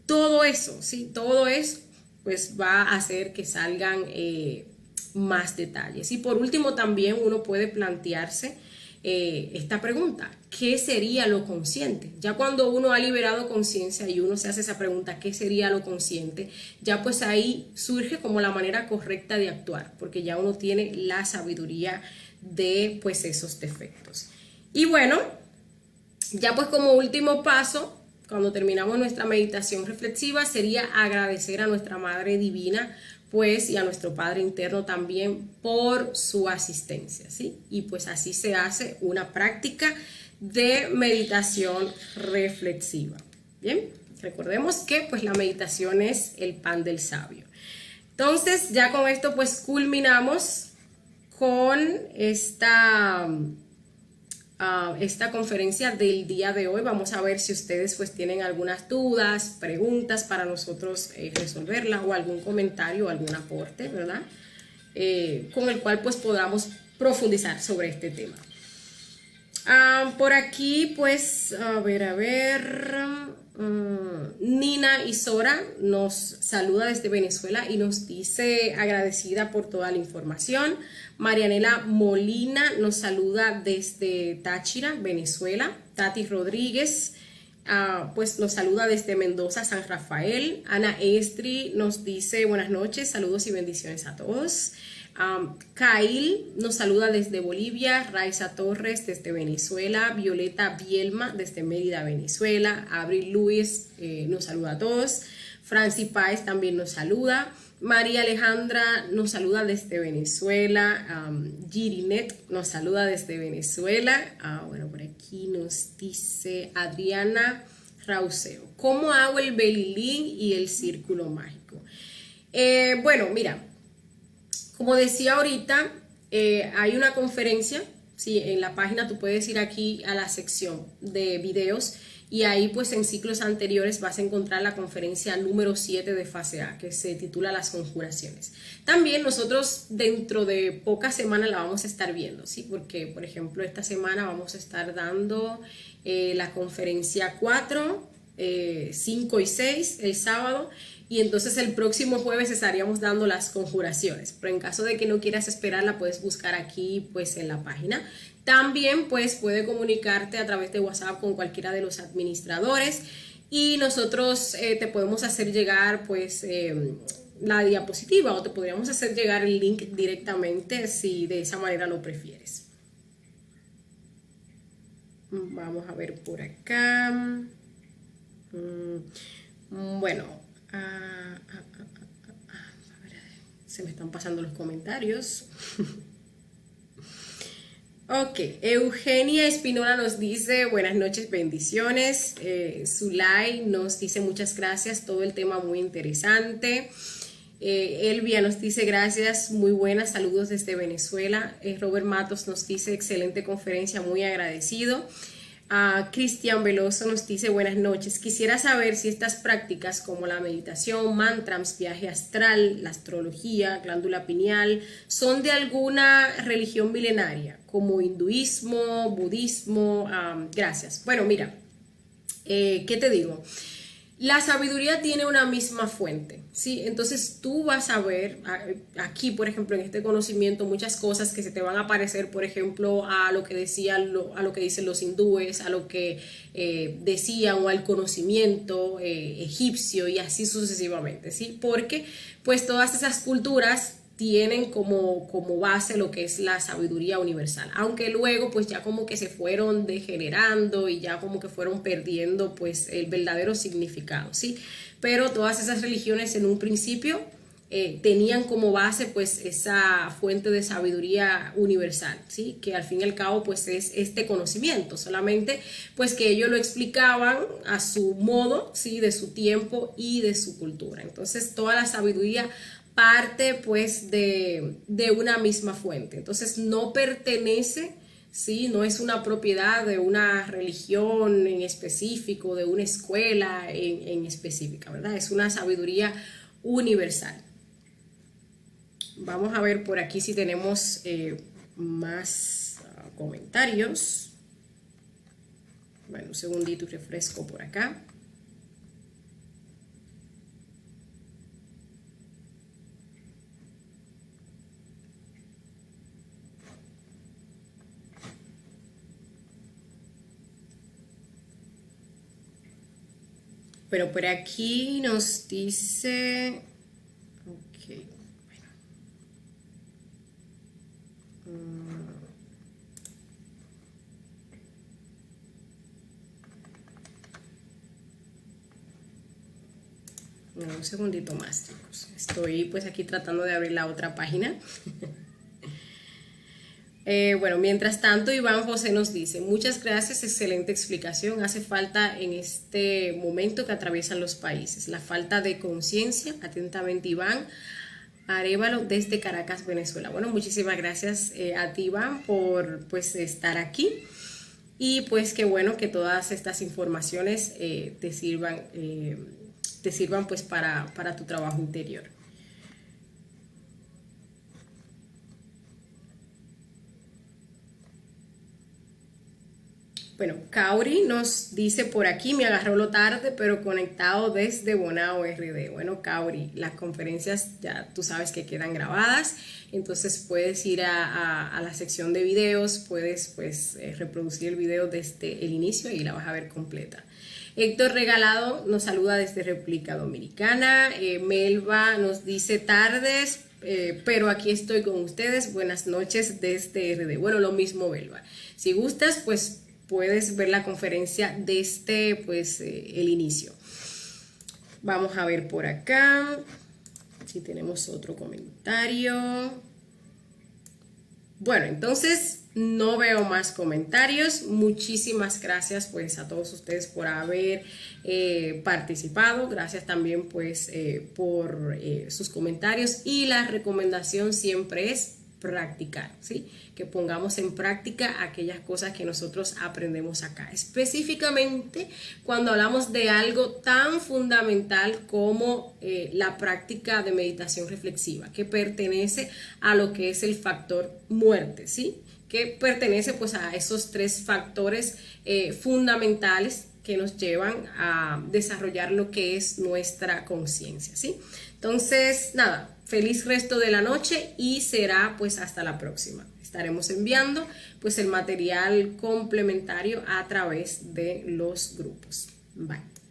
Todo eso, ¿sí? Todo eso pues va a hacer que salgan más detalles. Y por último también uno puede plantearse esta pregunta: ¿qué sería lo consciente? Ya cuando uno ha liberado conciencia y uno se hace esa pregunta, ¿qué sería lo consciente? Ya pues ahí surge como la manera correcta de actuar, porque ya uno tiene la sabiduría de pues esos defectos. Y bueno, ya pues como último paso, cuando terminamos nuestra meditación reflexiva, sería agradecer a nuestra Madre Divina, pues, y a nuestro Padre Interno también por su asistencia, ¿sí? Y pues así se hace una práctica de meditación reflexiva. Bien, recordemos que pues la meditación es el pan del sabio. Entonces, ya con esto pues culminamos con esta conferencia del día de hoy. Vamos a ver si ustedes pues tienen algunas dudas, preguntas para nosotros resolverlas, o algún comentario o algún aporte, ¿verdad? Con el cual pues podamos profundizar sobre este tema. Por aquí pues, a ver, Nina Isora nos saluda desde Venezuela y nos dice agradecida por toda la información. Marianela Molina nos saluda desde Táchira, Venezuela. Tati Rodríguez pues nos saluda desde Mendoza, San Rafael. Ana Estri nos dice buenas noches, saludos y bendiciones a todos. Kail nos saluda desde Bolivia. Raiza Torres desde Venezuela. Violeta Bielma desde Mérida, Venezuela. Abril Luis nos saluda a todos. Franci Páez también nos saluda. María Alejandra nos saluda desde Venezuela. Girinet nos saluda desde Venezuela. Bueno, por aquí nos dice Adriana Rauseo: ¿cómo hago el belilín y el círculo mágico? Bueno, mira, como decía ahorita, hay una conferencia, ¿sí? En la página tú puedes ir aquí a la sección de videos y ahí pues en ciclos anteriores vas a encontrar la conferencia número 7 de fase A, que se titula Las Conjuraciones. También nosotros dentro de pocas semanas la vamos a estar viendo, ¿sí? Porque por ejemplo esta semana vamos a estar dando la conferencia 4, 5 y 6 el sábado. Y entonces el próximo jueves estaríamos dando las conjuraciones, pero en caso de que no quieras esperarla, puedes buscar aquí pues en la página. También pues puede comunicarte a través de WhatsApp con cualquiera de los administradores y nosotros te podemos hacer llegar pues la diapositiva, o te podríamos hacer llegar el link directamente si de esa manera lo prefieres. Vamos a ver por acá. Bueno. Se me están pasando los comentarios. Ok, Eugenia Espinola nos dice buenas noches, bendiciones. Zulay nos dice muchas gracias, todo el tema muy interesante. Elvia nos dice gracias, muy buenas, saludos desde Venezuela. Robert Matos nos dice excelente conferencia, muy agradecido. Cristian Veloso nos dice buenas noches, quisiera saber si estas prácticas como la meditación, mantras, viaje astral, la astrología, glándula pineal, son de alguna religión milenaria como hinduismo, budismo. Gracias. Bueno, mira, ¿qué te digo? La sabiduría tiene una misma fuente, ¿sí? Entonces tú vas a ver aquí, por ejemplo, en este conocimiento, muchas cosas que se te van a parecer, por ejemplo, a lo que decían, a lo que dicen los hindúes, a lo que decían o al conocimiento egipcio y así sucesivamente, ¿sí? Porque pues todas esas culturas tienen como base lo que es la sabiduría universal, aunque luego pues ya como que se fueron degenerando y ya como que fueron perdiendo pues el verdadero significado, ¿sí? Pero todas esas religiones en un principio tenían como base pues esa fuente de sabiduría universal, ¿sí? Que al fin y al cabo pues es este conocimiento, solamente pues que ellos lo explicaban a su modo, ¿sí? De su tiempo y de su cultura. Entonces toda la sabiduría parte pues de una misma fuente, entonces no pertenece, ¿sí? No es una propiedad de una religión en específico, de una escuela en específica, ¿verdad? Es una sabiduría universal. Vamos a ver por aquí si tenemos más comentarios. Bueno, un segundito y refresco por acá. Pero por aquí nos dice, ok, bueno, un segundito más, chicos. Estoy pues aquí tratando de abrir la otra página. Bueno, mientras tanto, Iván José nos dice, muchas gracias, excelente explicación. Hace falta en este momento que atraviesan los países, la falta de conciencia. Atentamente, Iván Arévalo desde Caracas, Venezuela. Bueno, muchísimas gracias a ti, Iván, por pues estar aquí. Y pues qué bueno que todas estas informaciones te sirvan pues para tu trabajo interior. Bueno, Kauri nos dice por aquí, me agarró lo tarde, pero conectado desde Bonao RD. Bueno, Kauri, las conferencias ya tú sabes que quedan grabadas, entonces puedes ir a la sección de videos, puedes pues reproducir el video desde el inicio y la vas a ver completa. Héctor Regalado nos saluda desde República Dominicana. Melba nos dice tardes, pero aquí estoy con ustedes. Buenas noches desde RD. Bueno, lo mismo, Melba. Si gustas, pues puedes ver la conferencia desde pues el inicio. Vamos a ver por acá si tenemos otro comentario. Bueno, entonces no veo más comentarios. Muchísimas gracias pues a todos ustedes por haber participado. Gracias también pues por sus comentarios, y la recomendación siempre es practicar, ¿sí? Que pongamos en práctica aquellas cosas que nosotros aprendemos acá, específicamente cuando hablamos de algo tan fundamental como la práctica de meditación reflexiva, que pertenece a lo que es el factor muerte, ¿sí? Que pertenece pues a esos tres factores fundamentales que nos llevan a desarrollar lo que es nuestra conciencia, ¿sí? Entonces, nada, feliz resto de la noche y será pues hasta la próxima. Estaremos enviando pues el material complementario a través de los grupos. Bye.